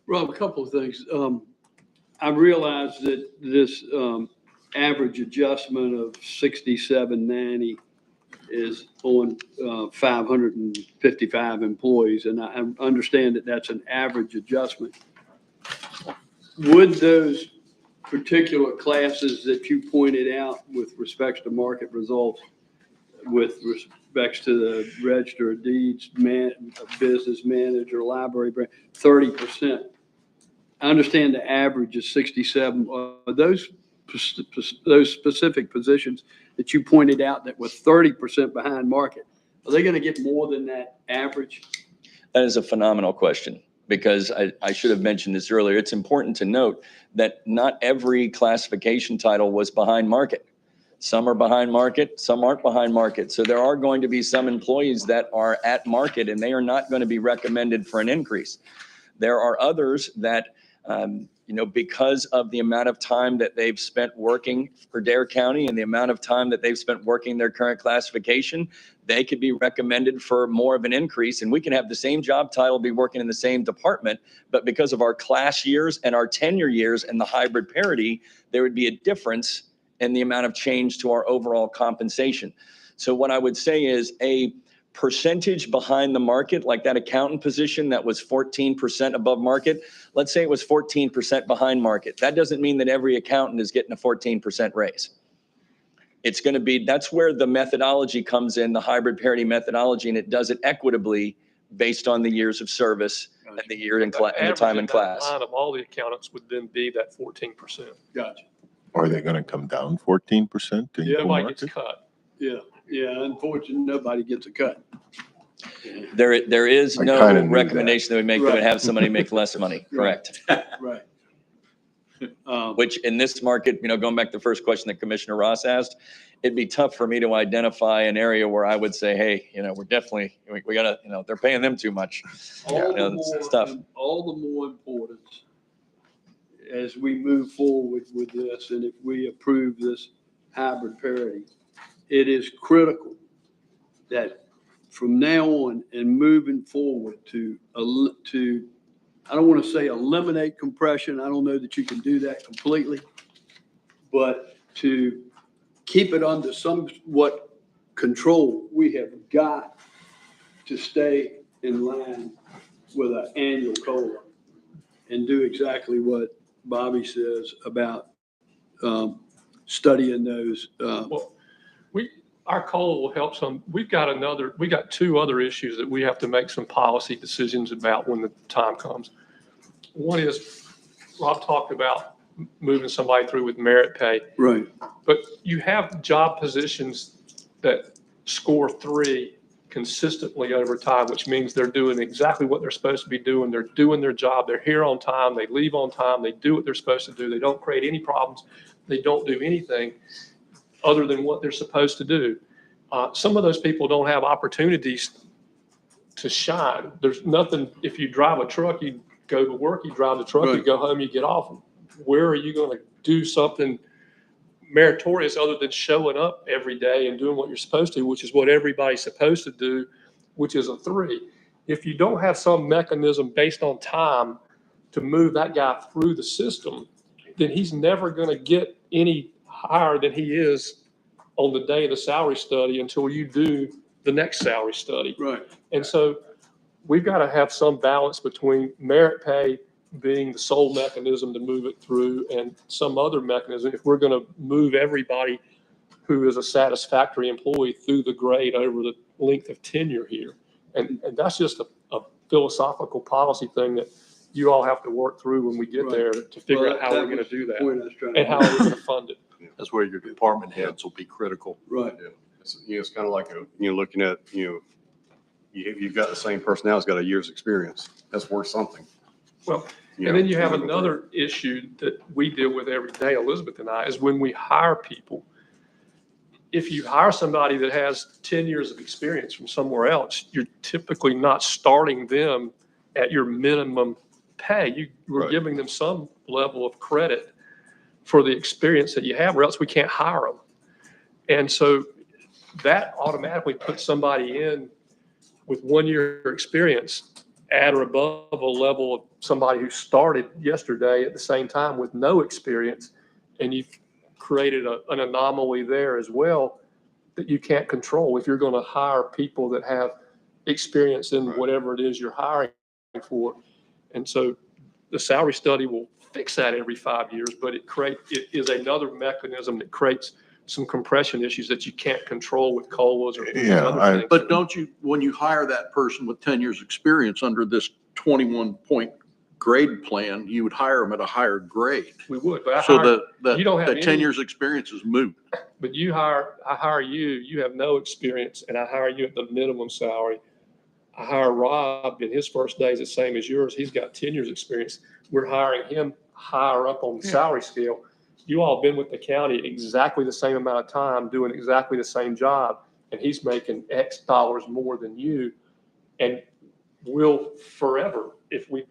Speaker 1: Rob, a couple of things. I realize that this average adjustment of 67.90 is on 555 employees, and I understand that that's an average adjustment. Would those particular classes that you pointed out with respects to market results, with respects to the register of deeds, business manager, library, 30%? I understand the average is 67. Those specific positions that you pointed out that were 30% behind market, are they going to get more than that average?
Speaker 4: That is a phenomenal question, because I should have mentioned this earlier. It's important to note that not every classification title was behind market. Some are behind market, some aren't behind market. So there are going to be some employees that are at market and they are not going to be recommended for an increase. There are others that, because of the amount of time that they've spent working for Dare County and the amount of time that they've spent working their current classification, they could be recommended for more of an increase. And we can have the same job title, be working in the same department, but because of our class years and our tenure years and the hybrid parity, there would be a difference in the amount of change to our overall compensation. So what I would say is a percentage behind the market, like that accountant position that was 14% above market, let's say it was 14% behind market. That doesn't mean that every accountant is getting a 14% raise. It's going to be, that's where the methodology comes in, the hybrid parity methodology, and it does it equitably based on the years of service and the year and the time in class.
Speaker 3: Line of all the accountants would then be that 14%.
Speaker 1: Gotcha.
Speaker 5: Are they going to come down 14%?
Speaker 1: Yeah,
Speaker 3: Nobody gets cut.
Speaker 1: Yeah, unfortunately, nobody gets a cut.
Speaker 4: There is
Speaker 5: I
Speaker 4: no
Speaker 5: kinda knew
Speaker 4: recommendation that we make that would have somebody make less money, correct?
Speaker 1: Right.
Speaker 4: Which in this market, going back to the first question that Commissioner Ross asked, it'd be tough for me to identify an area where I would say, hey, we're definitely, we gotta, they're paying them too much.
Speaker 1: All the more important as we move forward with this, and if we approve this hybrid parity, it is critical that from now on and moving forward to, I don't want to say eliminate compression. I don't know that you can do that completely, but to keep it under somewhat control, we have got to stay in line with our annual COLA and do exactly what Bobby says about studying those.
Speaker 3: Our COLA will help some. We got two other issues that we have to make some policy decisions about when the time comes. One is, Rob talked about moving somebody through with merit pay.
Speaker 1: Right.
Speaker 3: But you have job positions that score 3 consistently over time, which means they're doing exactly what they're supposed to be doing. They're doing their job. They're here on time. They leave on time. They do what they're supposed to do. They don't create any problems. They don't do anything other than what they're supposed to do. Some of those people don't have opportunities to shine. There's nothing, if you drive a truck, you go to work, you drive the truck, you
Speaker 1: Right.
Speaker 3: go home, you get off. Where are you going to do something meritorious other than showing up every day and doing what you're supposed to, which is what everybody's supposed to do, which is a 3. If you don't have some mechanism based on time to move that guy through the system, then he's never going to get any higher than he is on the day of the salary study until you do the next salary study.
Speaker 1: Right.
Speaker 3: And so we've got to have some balance between merit pay being the sole mechanism to move it through and some other mechanism. If we're going to move everybody who is a satisfactory employee through the grade over the length of tenure here. And that's just a philosophical policy thing that you all have to work through when we get
Speaker 1: Right.
Speaker 3: there to figure
Speaker 1: Well,
Speaker 3: out how we're
Speaker 1: that
Speaker 3: going
Speaker 1: was
Speaker 3: to do
Speaker 1: the
Speaker 3: that
Speaker 1: point I was trying
Speaker 3: and
Speaker 1: to
Speaker 3: how
Speaker 1: make.
Speaker 3: we're going to fund it.
Speaker 2: That's where your department heads will be critical.
Speaker 1: Right.
Speaker 8: It's kind of like, looking at, you've got the same person now who's got a year's experience. That's worth something.
Speaker 3: Well, and then you have another issue that we deal with every day, Elizabeth and I, is when we hire people. If you hire somebody that has 10 years of experience from somewhere else, you're typically not starting them at your minimum pay. We're
Speaker 8: Right.
Speaker 3: giving them some level of credit for the experience that you have, or else we can't hire them. And so that automatically puts somebody in with 1 year experience at or above a level of somebody who started yesterday at the same time with no experience. And you've created an anomaly there as well that you can't control if you're going to hire people that have experience in
Speaker 8: Right.
Speaker 3: whatever it is you're hiring for. And so the salary study will fix that every 5 years, but it is another mechanism that creates some compression issues that you can't control with COLAs or
Speaker 5: Yeah,
Speaker 3: other things.
Speaker 7: But don't you, when you hire that person with 10 years' experience under this 21-point grade plan, you would hire them at a higher grade?
Speaker 3: We would, but
Speaker 7: So the
Speaker 3: you don't have
Speaker 7: 10
Speaker 3: any-
Speaker 7: years' experience is moot.
Speaker 3: But I hire you, you have no experience, and I hire you at the minimum salary. I hire Rob, and his first day is the same as yours. He's got 10 years' experience. We're hiring him higher up on the salary scale. You all been with the county exactly the same amount of time, doing exactly the same job, and he's making X dollars more than you, and will forever if we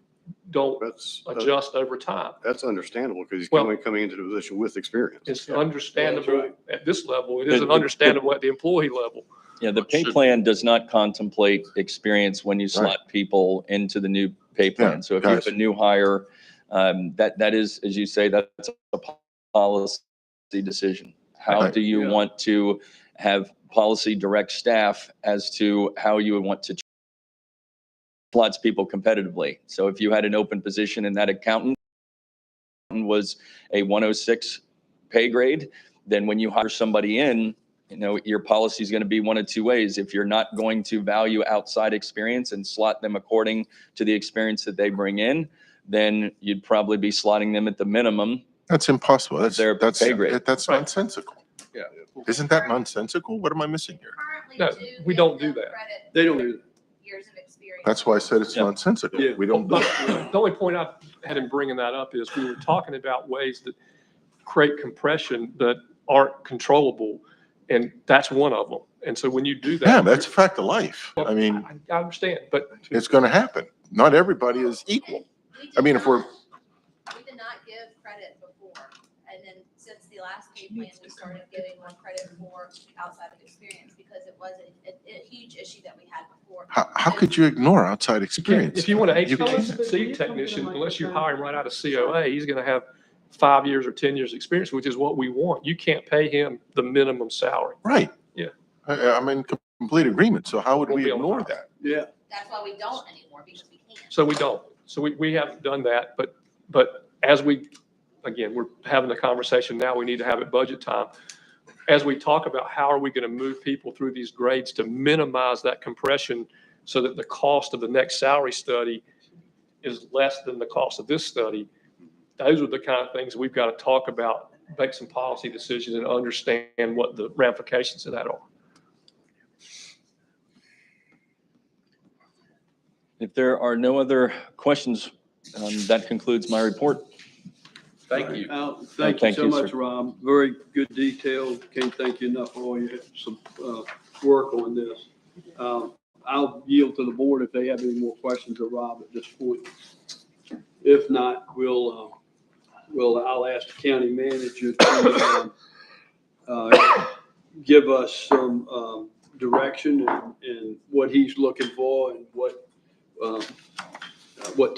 Speaker 3: don't adjust over time.
Speaker 8: That's understandable because he's
Speaker 3: Well-
Speaker 8: coming into the position with experience.
Speaker 3: It's
Speaker 1: Yeah.
Speaker 3: understandable
Speaker 1: Yeah, that's
Speaker 3: at this level. It isn't understandable at the employee level.
Speaker 4: Yeah, the pay plan does not contemplate experience when you slot people into the new pay
Speaker 5: Yeah,
Speaker 4: plan. So if you have
Speaker 5: guys.
Speaker 4: a new hire, that is, as you say, that's a policy decision. How
Speaker 5: Right.
Speaker 4: do you
Speaker 1: Yeah.
Speaker 4: want to have policy direct staff as to how you would want to slots people competitively? So if you had an open position and that accountant was a 106 pay grade, then when you hire somebody in, your policy is going to be one of two ways. If you're not going to value outside experience and slot them according to the experience that they bring in, then you'd probably be slotting them at the minimum.
Speaker 5: That's impossible. That's
Speaker 4: Their pay grade.
Speaker 5: That's
Speaker 3: Right.
Speaker 5: nonsensical.
Speaker 7: Yeah.
Speaker 5: Isn't that nonsensical? What am I missing here?
Speaker 3: No,
Speaker 9: Currently
Speaker 3: we
Speaker 9: give
Speaker 3: don't do
Speaker 9: them
Speaker 3: that.
Speaker 9: credit
Speaker 1: They don't
Speaker 9: for
Speaker 1: do that.
Speaker 9: Years of experience.
Speaker 5: That's why I said it's
Speaker 4: Yeah.
Speaker 5: nonsensical.
Speaker 1: Yeah.
Speaker 5: We don't do
Speaker 3: But
Speaker 5: it.
Speaker 3: the only point I had in bringing that up is we were talking about ways that create compression that aren't controllable, and that's one of them. And so when you do that.
Speaker 5: Yeah, that's a fact of life. I mean,
Speaker 3: I understand, but
Speaker 5: it's going to happen. Not everybody is equal.
Speaker 9: We
Speaker 5: I mean, if we're,
Speaker 9: We did not give credit before, and then since the last pay plan, we started giving more credit for outside of experience because it was a huge issue that we had before.
Speaker 5: how could you ignore outside
Speaker 3: you can't-
Speaker 5: experience?
Speaker 3: if you want an
Speaker 5: You can't.
Speaker 3: HVAC technician, unless you hire him right out of COA, he's going to have 5 years or 10 years experience, which is what we want. You can't pay him the minimum salary.
Speaker 5: Right.
Speaker 3: Yeah.
Speaker 5: I'm in complete agreement. So how would
Speaker 3: Won't
Speaker 5: we
Speaker 3: be able to
Speaker 5: ignore
Speaker 3: hire.
Speaker 5: that?
Speaker 1: Yeah.
Speaker 9: That's why we don't anymore, because we can't.
Speaker 3: So we don't. So we haven't done that, but as we're having a conversation now, we need to have it budget time. As we talk about how are we going to move people through these grades to minimize that compression so that the cost of the next salary study is less than the cost of this study, those are the kind of things we've got to talk about, make some policy decisions and understand what the ramifications of that are.
Speaker 4: If there are no other questions, that concludes my report.
Speaker 7: Thank you.
Speaker 1: Thank you
Speaker 4: Thank
Speaker 1: so
Speaker 4: you,
Speaker 1: much,
Speaker 4: sir.
Speaker 1: Rob. Very good detail. Can't thank you enough for all your some work on this. I'll yield to the board if they have any more questions of Rob at this point. If not, I'll ask the county manager to give us some direction and what he's looking for and what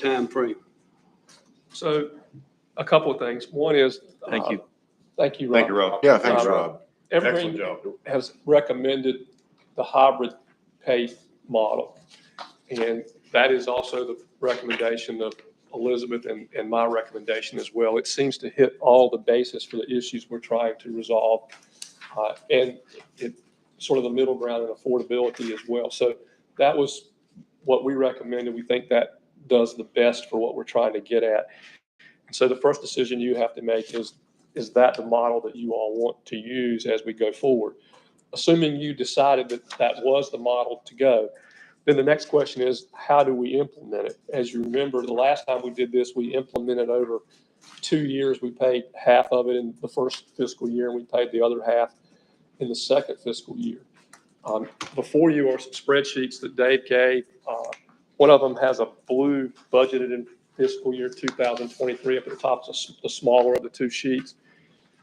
Speaker 1: time frame.
Speaker 3: So a couple of things. One is.
Speaker 4: Thank you.
Speaker 3: Thank you, Rob.
Speaker 8: Thank you, Rob.
Speaker 5: Yeah, thanks, Rob.
Speaker 3: Evergreen has recommended the hybrid pay model. And that is also the recommendation of Elizabeth and my recommendation as well. It seems to hit all the bases for the issues we're trying to resolve. And it sort of the middle ground in affordability as well. So that was what we recommended. We think that does the best for what we're trying to get at. And so the first decision you have to make is that the model that you all want to use as we go forward? Assuming you decided that that was the model to go, then the next question is, how do we implement it? As you remember, the last time we did this, we implemented over 2 years. We paid half of it in the first fiscal year, and we paid the other half in the second fiscal year. Before you are some spreadsheets that Dave gave. One of them has a blue budgeted in fiscal year 2023 up at the top, the smaller of the two sheets.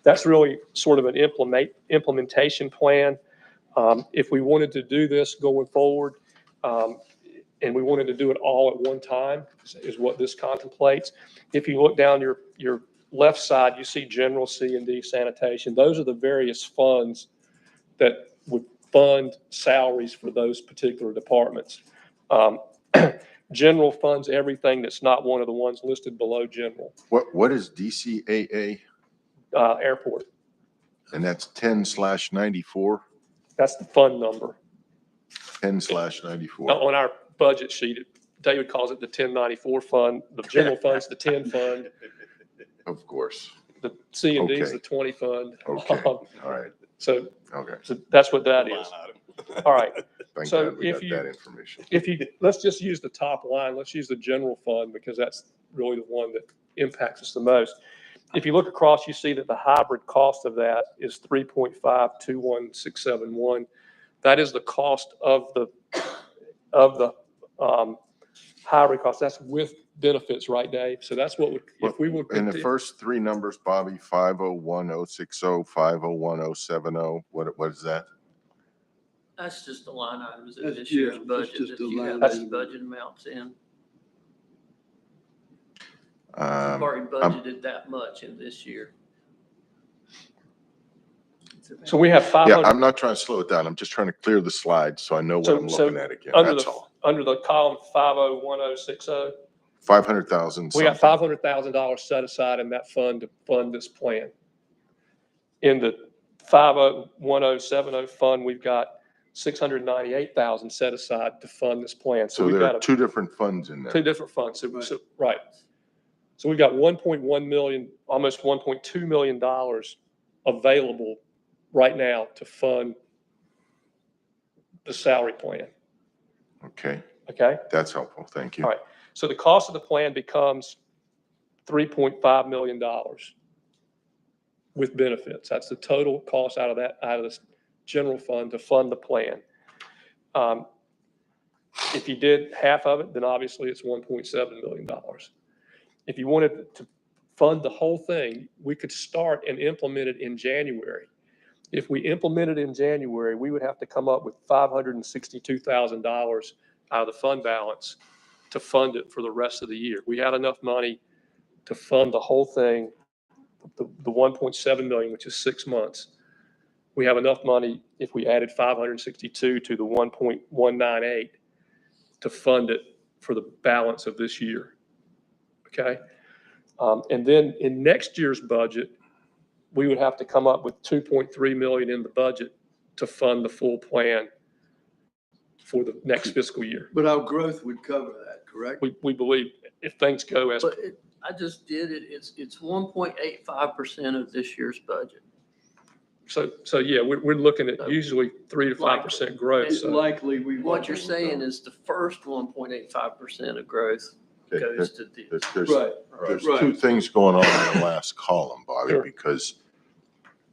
Speaker 3: That's really sort of an implementation plan. If we wanted to do this going forward, and we wanted to do it all at one time, is what this contemplates. If you look down your left side, you see general C&D sanitation. Those are the various funds that would fund salaries for those particular departments. General funds everything that's not one of the ones listed below general.
Speaker 5: What is DCAA?
Speaker 3: Airport.
Speaker 5: And that's 10/94?
Speaker 3: That's the fund number.
Speaker 5: 10/94.
Speaker 3: On our budget sheet, David calls it the 1094 fund. The general fund's the 10 fund.
Speaker 5: Of course.
Speaker 3: The C&D is
Speaker 5: Okay.
Speaker 3: the 20 fund.
Speaker 5: Okay, all right,
Speaker 3: So
Speaker 5: okay.
Speaker 3: that's what that is. All right.
Speaker 5: Thank
Speaker 3: So
Speaker 5: God we
Speaker 3: if
Speaker 5: got
Speaker 3: you-
Speaker 5: that information.
Speaker 3: Let's just use the top line. Let's use the general fund because that's really the one that impacts us the most. If you look across, you see that the hybrid cost of that is 3.521671. That is the cost of the hybrid cost. That's with benefits, right, Dave? So that's what would, if we would.
Speaker 5: In the first three numbers, Bobby, 501,060, 501,070, what is that?
Speaker 10: That's just the line items in
Speaker 1: That's-
Speaker 10: this year's
Speaker 1: yeah, that's
Speaker 10: budget
Speaker 1: just
Speaker 10: that
Speaker 1: the
Speaker 10: you
Speaker 1: line
Speaker 10: have
Speaker 3: items.
Speaker 10: these budget amounts in. We've
Speaker 5: Um,
Speaker 10: already budgeted that much in this year.
Speaker 3: So we have
Speaker 5: Yeah,
Speaker 3: 500.
Speaker 5: I'm not trying to slow it down. I'm just trying to clear the slide so I know what
Speaker 3: So-
Speaker 5: I'm
Speaker 3: so
Speaker 5: looking at again.
Speaker 3: Under
Speaker 5: That's
Speaker 3: the,
Speaker 5: all.
Speaker 3: under the column 501060,
Speaker 5: 500,000
Speaker 3: we got
Speaker 5: something.
Speaker 3: $500,000 set aside in that fund to fund this plan. In the 501070 fund, we've got 698,000 set aside to fund this plan.
Speaker 5: So
Speaker 3: we've
Speaker 5: there
Speaker 3: got
Speaker 5: are two different funds in
Speaker 3: two
Speaker 5: there.
Speaker 3: different funds.
Speaker 1: Right.
Speaker 3: Right. So we've got 1.1 million, almost $1.2 million available right now to fund the salary plan.
Speaker 5: Okay,
Speaker 3: Okay.
Speaker 5: that's helpful. Thank you.
Speaker 3: All right. So the cost of the plan becomes $3.5 million with benefits. That's the total cost out of this general fund to fund the plan. If you did half of it, then obviously it's $1.7 million. If you wanted to fund the whole thing, we could start and implement it in January. If we implemented in January, we would have to come up with $562,000 out of the fund balance to fund it for the rest of the year. We had enough money to fund the whole thing, the 1.7 million, which is 6 months. We have enough money if we added 562 to the 1.198 to fund it for the balance of this year. Okay. And then in next year's budget, we would have to come up with 2.3 million in the budget to fund the full plan for the next fiscal year.
Speaker 1: But our growth would cover that, correct?
Speaker 3: We believe if things go as,
Speaker 10: But I just did it. It's 1.85% of this year's budget.
Speaker 3: so yeah, we're looking at usually 3 to 5% growth.
Speaker 1: It's
Speaker 3: So
Speaker 1: likely we.
Speaker 10: What you're saying is the first 1.85% of growth
Speaker 5: Okay,
Speaker 10: goes to the.
Speaker 1: Right,
Speaker 5: There's
Speaker 1: right.
Speaker 5: two things going on in the last column, Bobby,
Speaker 3: Sure.
Speaker 5: because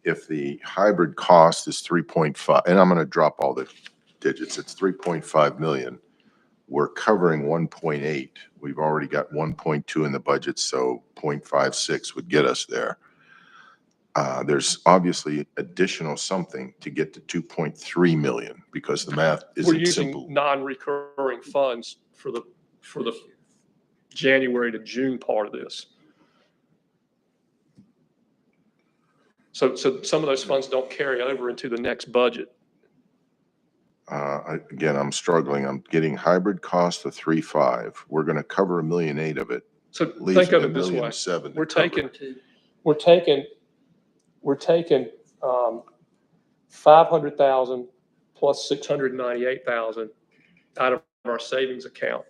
Speaker 5: if the hybrid cost is 3.5, and I'm going to drop all the digits. It's 3.5 million. We're covering 1.8. We've already got 1.2 in the budget, so 0.56 would get us there. There's obviously additional something to get to 2.3 million because the math
Speaker 3: We're
Speaker 5: isn't
Speaker 3: using
Speaker 5: simple.
Speaker 3: non-recurring funds for the January to June part of this. So some of those funds don't carry over into the next budget.
Speaker 5: Again, I'm struggling. I'm getting hybrid cost of 3.5. We're going to cover 1.8 million of it.
Speaker 3: So
Speaker 5: Leaves
Speaker 3: think of
Speaker 5: me
Speaker 3: it this way.
Speaker 5: 1.7 million to
Speaker 3: We're
Speaker 5: cover.
Speaker 3: We're taking 500,000 plus 698,000 out of our savings account.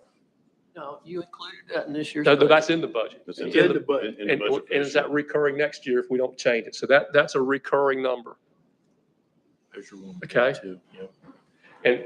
Speaker 10: No, you included that in this year's
Speaker 3: No,
Speaker 10: budget.
Speaker 3: that's in the budget.
Speaker 8: It's
Speaker 1: It's in the budget.
Speaker 8: in the
Speaker 3: And
Speaker 8: budget for
Speaker 3: and
Speaker 8: this
Speaker 3: is that
Speaker 8: year.
Speaker 3: recurring next year if we don't change it? So that's a recurring number. Okay. And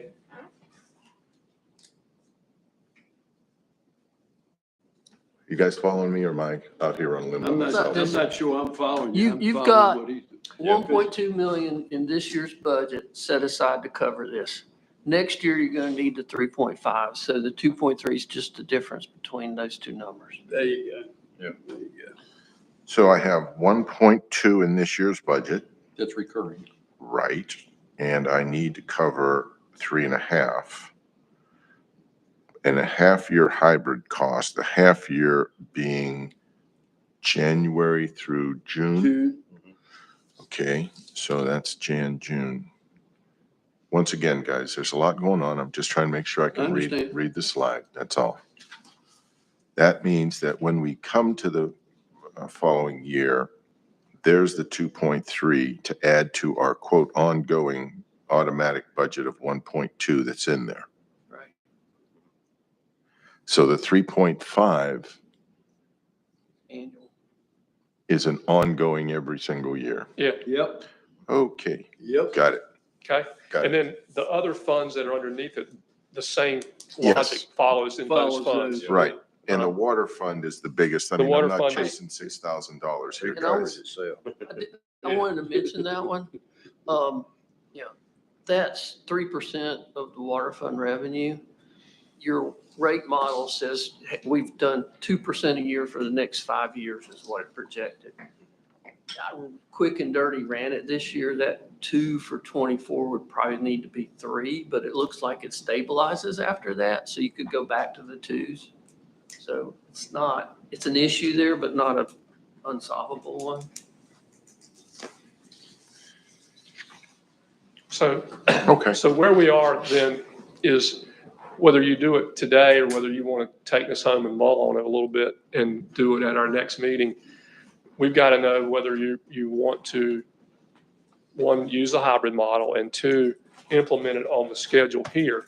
Speaker 5: You guys following me or am I out here on limb?
Speaker 1: I'm
Speaker 5: myself?
Speaker 1: not sure I'm following you. I'm
Speaker 10: You've
Speaker 1: following
Speaker 10: got
Speaker 1: what he's-
Speaker 10: 1.2 million in this year's budget set aside to cover this. Next year, you're gonna need the 3.5, so the 2.3 is just the difference between those two numbers.
Speaker 1: There you go.
Speaker 8: Yeah.
Speaker 1: There you go.
Speaker 5: So I have 1.2 in this year's budget,
Speaker 7: That's recurring.
Speaker 5: right? And I need to cover 3.5. And a half-year hybrid cost, the half year being January through June.
Speaker 1: June,
Speaker 5: Okay, so that's June. Once again, guys, there's a lot going on. I'm just trying to make sure I
Speaker 1: I
Speaker 5: can
Speaker 1: understand.
Speaker 5: read the slide. That's all. That means that when we come to the following year, there's the 2.3 to add to our quote ongoing automatic budget of 1.2 that's in there.
Speaker 10: Right.
Speaker 5: So the 3.5
Speaker 10: Annual.
Speaker 5: is an ongoing every single year.
Speaker 1: yep,
Speaker 5: Okay,
Speaker 1: yep.
Speaker 5: got it,
Speaker 3: okay.
Speaker 5: got
Speaker 3: And
Speaker 5: it.
Speaker 3: then the other funds that are underneath it, the same
Speaker 5: Yes.
Speaker 3: logic follows in those
Speaker 1: Follows
Speaker 3: funds.
Speaker 1: those.
Speaker 5: Right. And the water fund is the biggest. I
Speaker 3: The
Speaker 5: mean,
Speaker 3: water
Speaker 5: I'm not
Speaker 3: fund is-
Speaker 5: chasing $6,000 here,
Speaker 10: And I
Speaker 5: guys.
Speaker 7: itself.
Speaker 10: I wanted to mention that one. Yeah, that's 3% of the water fund revenue. Your rate model says we've done 2% a year for the next 5 years is what it projected. I quick and dirty ran it this year. That 2 for 24 would probably need to be 3, but it looks like it stabilizes after that. So you could go back to the 2s. So it's an issue there, but not an unsolvable one.
Speaker 3: So
Speaker 5: Okay,
Speaker 3: So where we are then is whether you do it today or whether you want to take this home and mull on it a little bit and do it at our next meeting, we've got to know whether you want to, one, use the hybrid model, and two, implement it on the schedule here.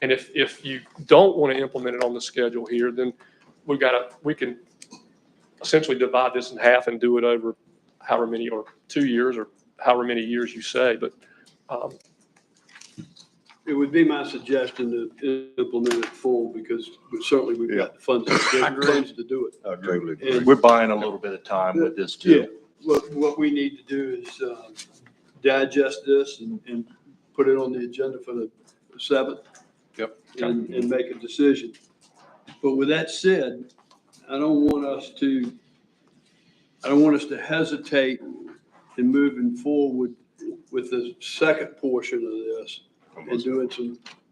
Speaker 3: And if you don't want to implement it on the schedule here, then we can essentially divide this in half and do it over however many, or 2 years, or however many years you say, but
Speaker 1: It would be my suggestion to implement it full because certainly we've got the funds to do it.
Speaker 2: I totally
Speaker 1: agree.
Speaker 2: We're buying a little bit of time with this too.
Speaker 1: What we need to do is digest this and put it on the agenda for the 7th.
Speaker 7: Yep.
Speaker 1: And make a decision. But with that said, I don't want us to hesitate in moving forward with the second portion of this and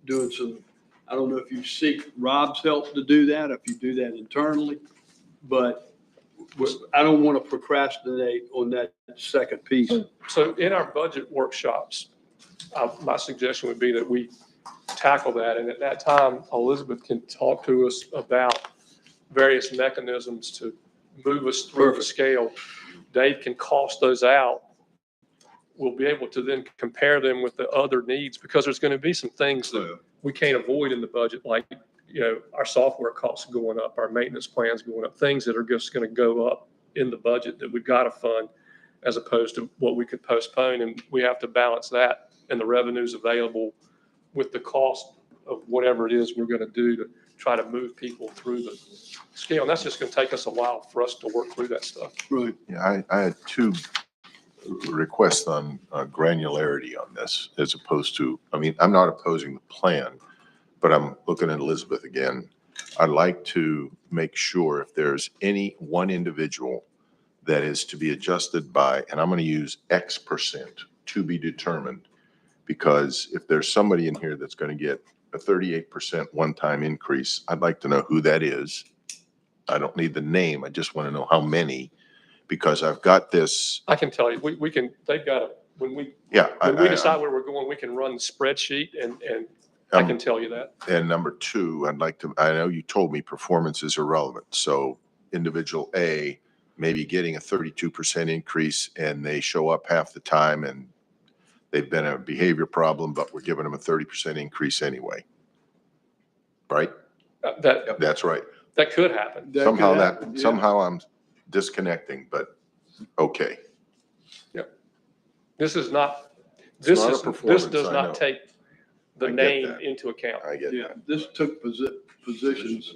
Speaker 1: doing some, I don't know if you seek Rob's help to do that, if you do that internally, but I don't want to procrastinate on that second piece.
Speaker 3: So in our budget workshops, my suggestion would be that we tackle that. And at that time, Elizabeth can talk to us about various mechanisms to move us through the scale. Dave can cost those out. We'll be able to then compare them with the other needs, because there's going to be some things that we can't avoid in the budget, like, our software costs going up, our maintenance plans going up, things that are just going to go up in the budget that we've got to fund, as opposed to what we could postpone. And we have to balance that and the revenues available with the cost of whatever it is we're going to do to try to move people through the scale. And that's just going to take us a while for us to work through that stuff.
Speaker 1: Right.
Speaker 5: Yeah, I had two request on granularity on this as opposed to, I mean, I'm not opposing the plan, but I'm looking at Elizabeth again. I'd like to make sure if there's any one individual that is to be adjusted by, and I'm going to use X percent to be determined, because if there's somebody in here that's going to get a 38% one-time increase, I'd like to know who that is. I don't need the name. I just want to know how many, because I've got this.
Speaker 3: I can tell you, we can, they've got a, when we decide where we're going, we can run the spreadsheet and I can tell you that.
Speaker 5: And number two, I'd like to, I know you told me performance is irrelevant. So individual A may be getting a 32% increase and they show up half the time and they've been a behavior problem, but we're giving them a 30% increase anyway. Right? That's right.
Speaker 3: That could happen.
Speaker 5: Somehow I'm disconnecting, but okay.
Speaker 3: Yep. This is not,
Speaker 5: It's
Speaker 3: this
Speaker 5: not a
Speaker 3: is, this
Speaker 5: performance,
Speaker 3: does
Speaker 5: I know.
Speaker 3: not take the
Speaker 5: I get
Speaker 3: name
Speaker 5: that.
Speaker 3: into account.
Speaker 5: I get
Speaker 1: Yeah,
Speaker 5: that.
Speaker 1: this took positions.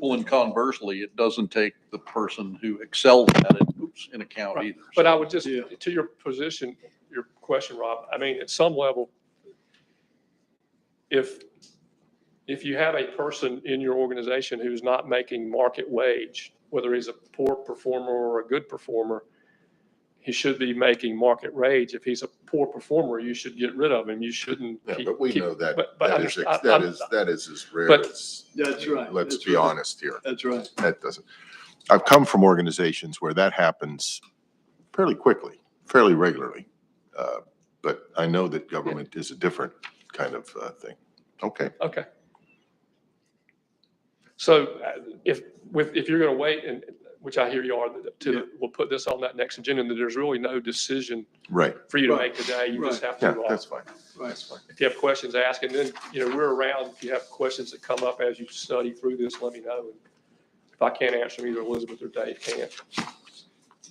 Speaker 7: Well, and conversely, it doesn't take the person who excels at it, in account
Speaker 3: Right.
Speaker 7: either.
Speaker 3: But I would just,
Speaker 1: Yeah.
Speaker 3: to your position, your question, Rob, I mean, at some level, if you have a person in your organization who's not making market wage, whether he's a poor performer or a good performer, he should be making market wage. If he's a poor performer, you should get rid of him. You shouldn't.
Speaker 5: Yeah,
Speaker 3: keep-
Speaker 5: but we
Speaker 3: keep-
Speaker 5: know that,
Speaker 3: but
Speaker 5: that
Speaker 3: I'm-
Speaker 5: is as rare
Speaker 3: but-
Speaker 5: as,
Speaker 1: That's right.
Speaker 5: let's
Speaker 1: That's
Speaker 5: be
Speaker 1: right.
Speaker 5: honest here.
Speaker 1: That's right.
Speaker 5: That doesn't, I've come from organizations where that happens fairly quickly, fairly regularly. But I know that government is a different kind of thing. Okay.
Speaker 3: Okay. So if you're going to wait, and which I hear you are, we'll put this on that next agenda, and there's really no decision
Speaker 5: Right.
Speaker 3: for you to
Speaker 1: Right.
Speaker 3: make today. You just have
Speaker 5: Yeah,
Speaker 3: to,
Speaker 5: that's fine.
Speaker 1: Right.
Speaker 5: That's fine.
Speaker 3: if you have questions, ask. And then, we're around. If you have questions that come up as you study through this, let me know. And if I can't answer them, either Elizabeth or Dave can.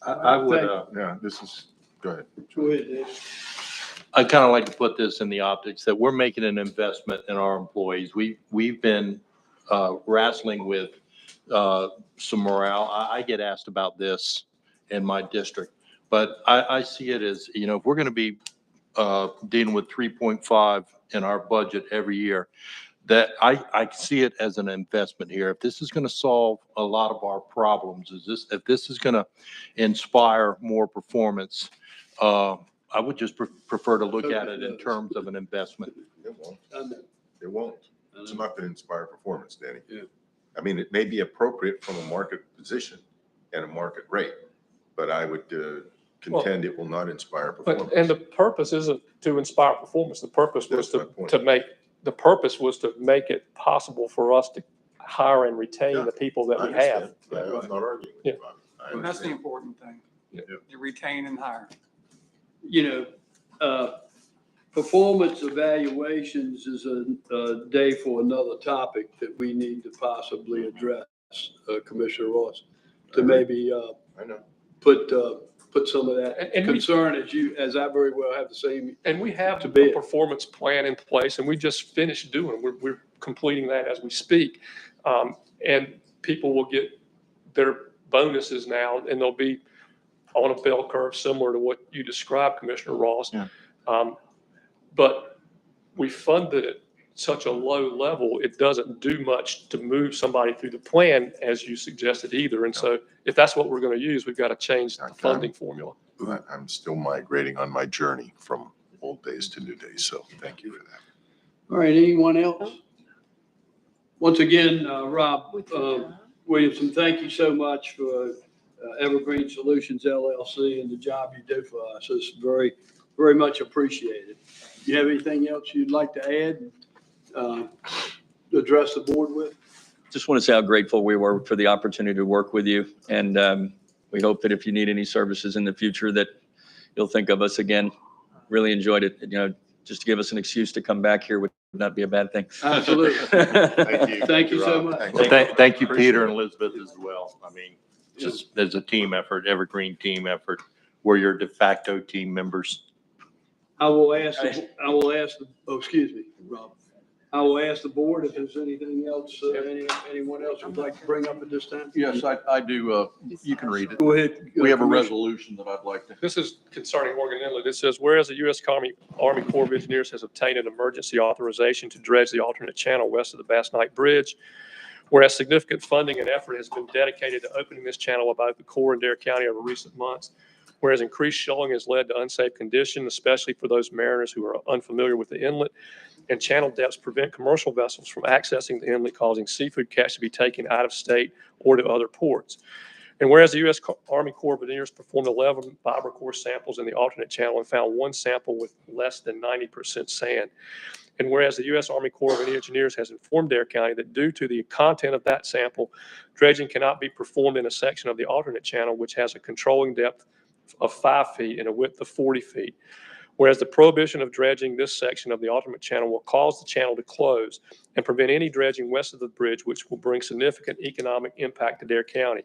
Speaker 2: I would,
Speaker 5: Yeah, this is, go ahead.
Speaker 1: Go ahead, Dave.
Speaker 2: I'd kind of like to put this in the optics that we're making an investment in our employees. We've been wrestling with some morale. I get asked about this in my district, but I see it as, if we're going to be dealing with 3.5 in our budget every year, that I see it as an investment here. If this is going to solve a lot of our problems, if this is going to inspire more performance, I would just prefer to look at it in terms of an investment.
Speaker 5: It won't.
Speaker 1: I know.
Speaker 5: It won't. It's not going to inspire performance, Danny.
Speaker 1: Yeah.
Speaker 5: I mean, it may be appropriate from a market position and a market rate, but I would contend it will not inspire performance.
Speaker 3: And the purpose isn't to inspire performance. The purpose was
Speaker 5: That's my point.
Speaker 3: to make it possible for us to hire and retain
Speaker 5: Yeah,
Speaker 3: the people that
Speaker 5: I
Speaker 3: we have.
Speaker 5: understand. I'm not arguing with you, Bobby. I
Speaker 11: Well, that's the
Speaker 5: understand.
Speaker 11: important thing.
Speaker 3: Yeah.
Speaker 11: You retain and hire.
Speaker 1: Performance evaluations is a day for another topic that we need to possibly address, Commissioner Ross, to maybe
Speaker 5: I know.
Speaker 1: put some of that
Speaker 3: And we-
Speaker 1: concern as I very well have the same.
Speaker 3: And we have
Speaker 1: To
Speaker 3: a
Speaker 1: bid.
Speaker 3: performance plan in place, and we just finished doing, we're completing that as we speak. And people will get their bonuses now, and they'll be on a bell curve similar to what you described, Commissioner Ross.
Speaker 5: Yeah.
Speaker 3: But we funded it such a low level, it doesn't do much to move somebody through the plan as you suggested either. And so if that's what we're going to use, we've got to change the funding formula.
Speaker 5: I'm still migrating on my journey from old days to new days, so thank you for that.
Speaker 1: All right, anyone else? Once again, Rob Williamson, thank you so much for Evergreen Solutions LLC and the job you do for us. It's very, very much appreciated. You have anything else you'd like to add, to address the board with?
Speaker 4: Just want to say how grateful we were for the opportunity to work with you. And we hope that if you need any services in the future, that you'll think of us again. Really enjoyed it. Just to give us an excuse to come back here would not be a bad thing.
Speaker 1: Absolutely.
Speaker 5: Thank you.
Speaker 1: Thank you so
Speaker 5: Rob.
Speaker 1: much.
Speaker 5: Thank
Speaker 2: Well,
Speaker 5: you.
Speaker 2: thank you,
Speaker 5: Appreciate
Speaker 2: Peter
Speaker 5: it.
Speaker 2: and Elizabeth as well. I mean, just as a team effort, Evergreen team effort, we're your de facto team members.
Speaker 1: I will ask, oh, excuse me, Rob. I will ask the board if there's anything else, anyone else would like to bring up at this time.
Speaker 7: Yes, I do. You can read it.
Speaker 1: Go ahead.
Speaker 7: We have a
Speaker 1: Commissioner.
Speaker 7: resolution that I'd like to.
Speaker 3: This is concerning Morgan Inlet. It says, whereas the U.S. Army Corps of Engineers has obtained an emergency authorization to dredge the alternate channel west of the Bass Knight Bridge, whereas significant funding and effort has been dedicated to opening this channel by both the Corps and Dare County over recent months, whereas increased shoaling has led to unsafe conditions, especially for those mariners who are unfamiliar with the inlet, and channel depths prevent commercial vessels from accessing the inlet, causing seafood catch to be taken out of state or to other ports. And whereas the U.S. Army Corps of Engineers performed 11 vibrocore samples in the alternate channel and found one sample with less than 90% sand. And whereas the U.S. Army Corps of Engineers has informed Dare County that due to the content of that sample, dredging cannot be performed in a section of the alternate channel, which has a controlling depth of 5 feet and a width of 40 feet. Whereas the prohibition of dredging this section of the alternate channel will cause the channel to close and prevent any dredging west of the bridge, which will bring significant economic impact to Dare County.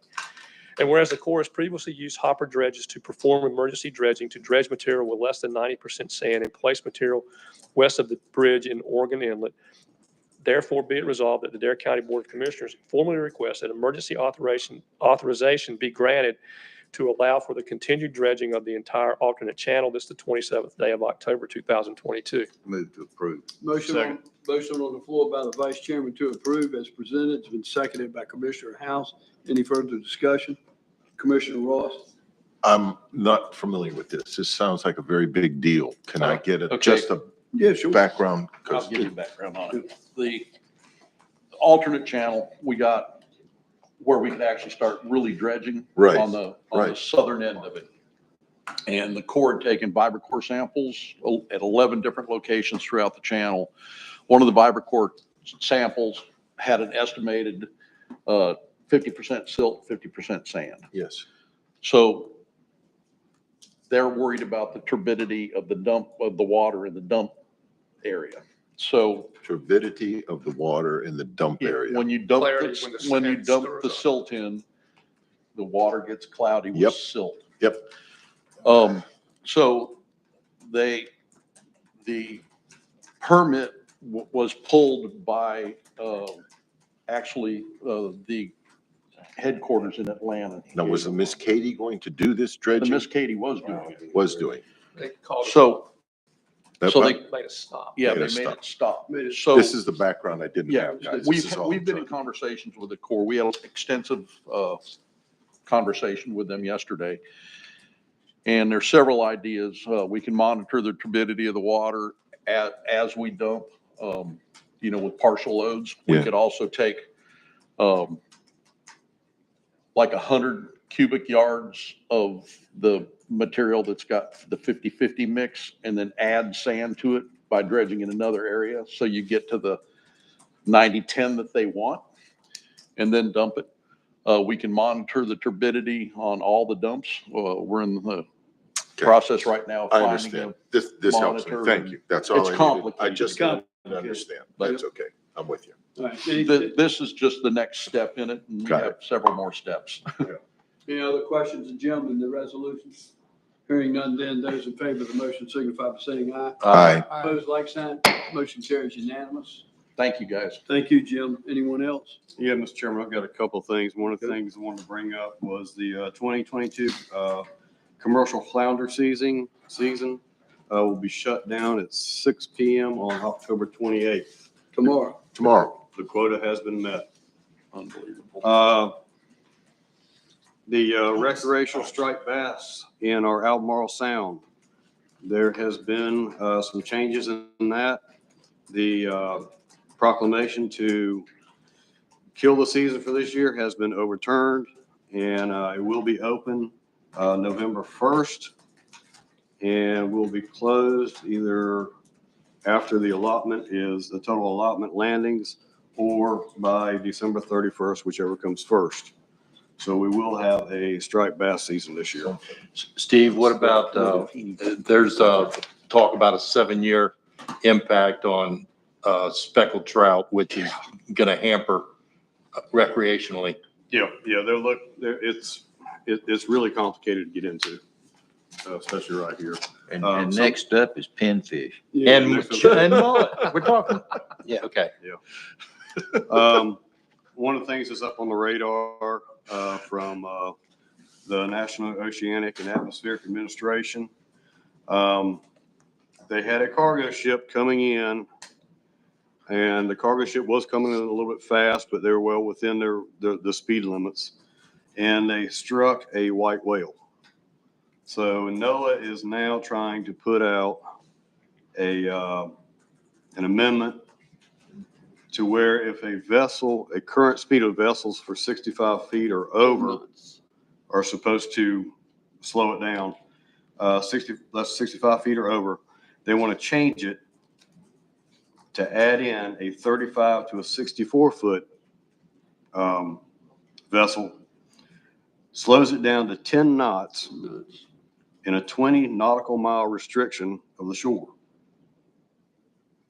Speaker 3: And whereas the Corps has previously used hopper dredges to perform emergency dredging to dredge material with less than 90% sand and place material west of the bridge in Oregon Inlet, therefore be it resolved that the Dare County Board of Commissioners formally requests that emergency authorization be granted to allow for the continued dredging of the entire alternate channel. This is the 27th day of October, 2022.
Speaker 6: Move to approve.
Speaker 1: Motion on the floor by the vice chairman to approve as presented. It's been seconded by Commissioner House. Any further discussion? Commissioner Ross?
Speaker 5: I'm not familiar with this. This sounds like a very big deal. Can I get
Speaker 7: Okay.
Speaker 5: just a
Speaker 1: Yeah, sure.
Speaker 5: background?
Speaker 7: I'll
Speaker 5: 'Cause
Speaker 7: give you background on it. The alternate channel, we got where we could actually start really dredging
Speaker 5: Right,
Speaker 7: on the
Speaker 5: right.
Speaker 7: southern end of it. And the Corps had taken vibrocore samples at 11 different locations throughout the channel. One of the vibrocore samples had an estimated 50% silt, 50% sand.
Speaker 5: Yes.
Speaker 7: So they're worried about the turbidity of the dump of the water in the dump area. So
Speaker 5: Turbidity of the water in the dump area.
Speaker 7: when you dump,
Speaker 3: Clarity when the
Speaker 7: when you
Speaker 3: sand
Speaker 7: dump
Speaker 3: stirs
Speaker 7: the
Speaker 3: up.
Speaker 7: silt in, the water gets cloudy with
Speaker 5: Yep.
Speaker 7: silt.
Speaker 5: Yep.
Speaker 7: So the permit was pulled by, actually, the headquarters in Atlanta.
Speaker 5: Now, was the Miss Katie going to do this
Speaker 7: And
Speaker 5: dredging?
Speaker 7: Miss Katie was doing it.
Speaker 5: Was doing.
Speaker 3: They called it,
Speaker 7: So,
Speaker 5: That-
Speaker 7: so they,
Speaker 3: made it stop.
Speaker 7: yeah,
Speaker 5: Made
Speaker 7: they
Speaker 5: it
Speaker 7: made
Speaker 5: stop.
Speaker 7: it stop.
Speaker 1: Made it
Speaker 7: So.
Speaker 5: This is the background I didn't
Speaker 7: Yeah,
Speaker 5: have, guys. This is all
Speaker 7: we've been in
Speaker 5: I'm trying-
Speaker 7: conversations with the Corps. We had an extensive conversation with them yesterday. And there's several ideas. We can monitor the turbidity of the water as we dump, with partial loads. We
Speaker 5: Yeah.
Speaker 7: could also take like 100 cubic yards of the material that's got the 50-50 mix and then add sand to it by dredging in another area. So you get to the 90-10 that they want and then dump it. We can monitor the turbidity on all the dumps. We're in the process right now of
Speaker 5: I
Speaker 7: finding
Speaker 5: understand.
Speaker 7: them.
Speaker 5: This helps me.
Speaker 7: monitor
Speaker 5: Thank you. That's all I
Speaker 7: It's
Speaker 5: needed. I
Speaker 7: complicated.
Speaker 5: just
Speaker 1: It's
Speaker 5: didn't
Speaker 1: complicated.
Speaker 5: understand. That's okay. I'm with you.
Speaker 1: All right.
Speaker 7: This is just the next step in it, and we
Speaker 5: Got
Speaker 7: have several more steps.
Speaker 1: Any other questions of Jim in the resolutions? Hearing none, then those in favor of the motion signify by saying aye.
Speaker 5: Aye.
Speaker 1: Opposed, like sign. Motion carries unanimous.
Speaker 7: Thank you, guys.
Speaker 1: Thank you, Jim. Anyone else?
Speaker 8: Yeah, Mr. Chairman, I've got a couple of things. One of the things I wanted to bring up was the 2022 commercial flounder season will be shut down at 6 PM on October 28th.
Speaker 1: Tomorrow.
Speaker 5: Tomorrow.
Speaker 8: The quota has been met.
Speaker 7: Unbelievable.
Speaker 8: The recreational striped bass in our Albemarle Sound, there has been some changes in that. The proclamation to kill the season for this year has been overturned, and it will be open November 1st, and will be closed either after the total allotment landings, or by December 31st, whichever comes first. So we will have a striped bass season this year.
Speaker 2: Steve, what about, there's talk about a 7-year impact on speckled trout, which is going to hamper recreationally.
Speaker 8: Yeah, it's really complicated to get into. especially right here.
Speaker 6: And
Speaker 8: so-
Speaker 6: next up is pinfish.
Speaker 1: Yeah,
Speaker 2: And, and mullet, we're talking, yeah, okay.
Speaker 8: One of the things that's up on the radar from the National Oceanic and Atmospheric Administration, they had a cargo ship coming in, and the cargo ship was coming in a little bit fast, but they were well within the speed limits, and they struck a white whale. So NOAA is now trying to put out an amendment to where if a vessel, a current speed of vessels for 65 feet or over are supposed to slow it down, 65 feet or over, they want to change it to add in a 35 to a 64-foot vessel, slows it down to 10 knots in a 20 nautical mile restriction of the shore.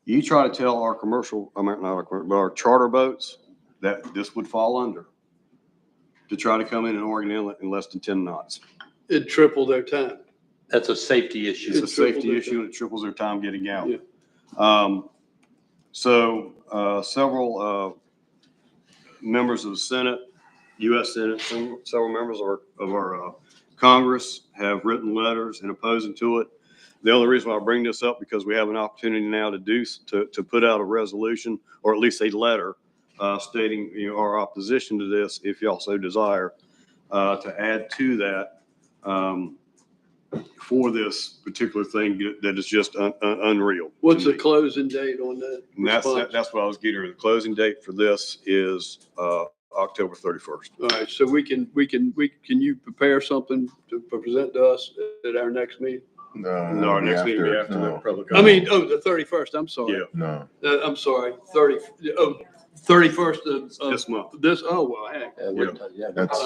Speaker 8: You try to tell our commercial, I mean, not our commercial, but our charter boats that this would fall under to try to come in Oregon Inlet in less than 10 knots.
Speaker 1: It'd triple their time.
Speaker 2: That's a safety issue.
Speaker 8: It's a
Speaker 1: It triples
Speaker 8: safety
Speaker 1: their
Speaker 8: issue and it triples their time getting out.
Speaker 1: Yeah.
Speaker 8: Several members of the Senate, U.S. Senate, several members of our Congress have written letters in opposing to it. The only reason why I bring this up because we have an opportunity now to put out a resolution or at least a letter stating our opposition to this, if y'all so desire, to add to that for this particular thing that is just unreal.
Speaker 1: What's
Speaker 8: to
Speaker 1: the
Speaker 8: me.
Speaker 1: closing date on that?
Speaker 8: And
Speaker 1: response?
Speaker 8: that's what I was getting at. The closing date for this is October 31st.
Speaker 1: All right, so can you prepare something to present to us at our next meeting?
Speaker 8: No, our next meeting will be after the public.
Speaker 1: I mean, the 31st, I'm sorry.
Speaker 8: Yeah,
Speaker 5: No.
Speaker 1: I'm sorry, 31st of
Speaker 8: this month.
Speaker 1: this, oh, well, heck.
Speaker 5: That's,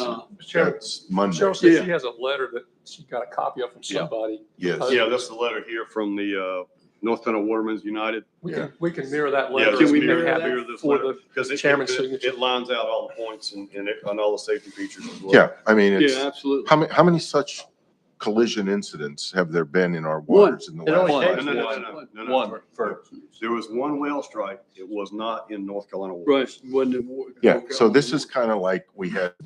Speaker 3: Chairman,
Speaker 5: that's Monday.
Speaker 3: Cheryl said she has a letter that she got a copy of from
Speaker 8: Yeah.
Speaker 3: somebody.
Speaker 5: Yes.
Speaker 8: Yeah, that's the letter here from the North Carolina Watermen's United.
Speaker 3: We can mirror that
Speaker 8: Yeah,
Speaker 3: letter.
Speaker 1: Can we
Speaker 3: and
Speaker 1: mirror
Speaker 3: have
Speaker 1: that?
Speaker 3: it for the
Speaker 8: Because
Speaker 3: chairman's signature.
Speaker 8: it lines out all the points and all the safety features as well.
Speaker 5: Yeah, I mean, it's,
Speaker 1: Yeah, absolutely.
Speaker 5: how many such collision incidents have there been in our waters in the
Speaker 2: It only
Speaker 5: last?
Speaker 2: takes
Speaker 8: No.
Speaker 2: one for,
Speaker 8: There was one whale strike. It was not in North Carolina
Speaker 1: Right,
Speaker 8: waters.
Speaker 1: wasn't it?
Speaker 5: Yeah, so this is kind of like we had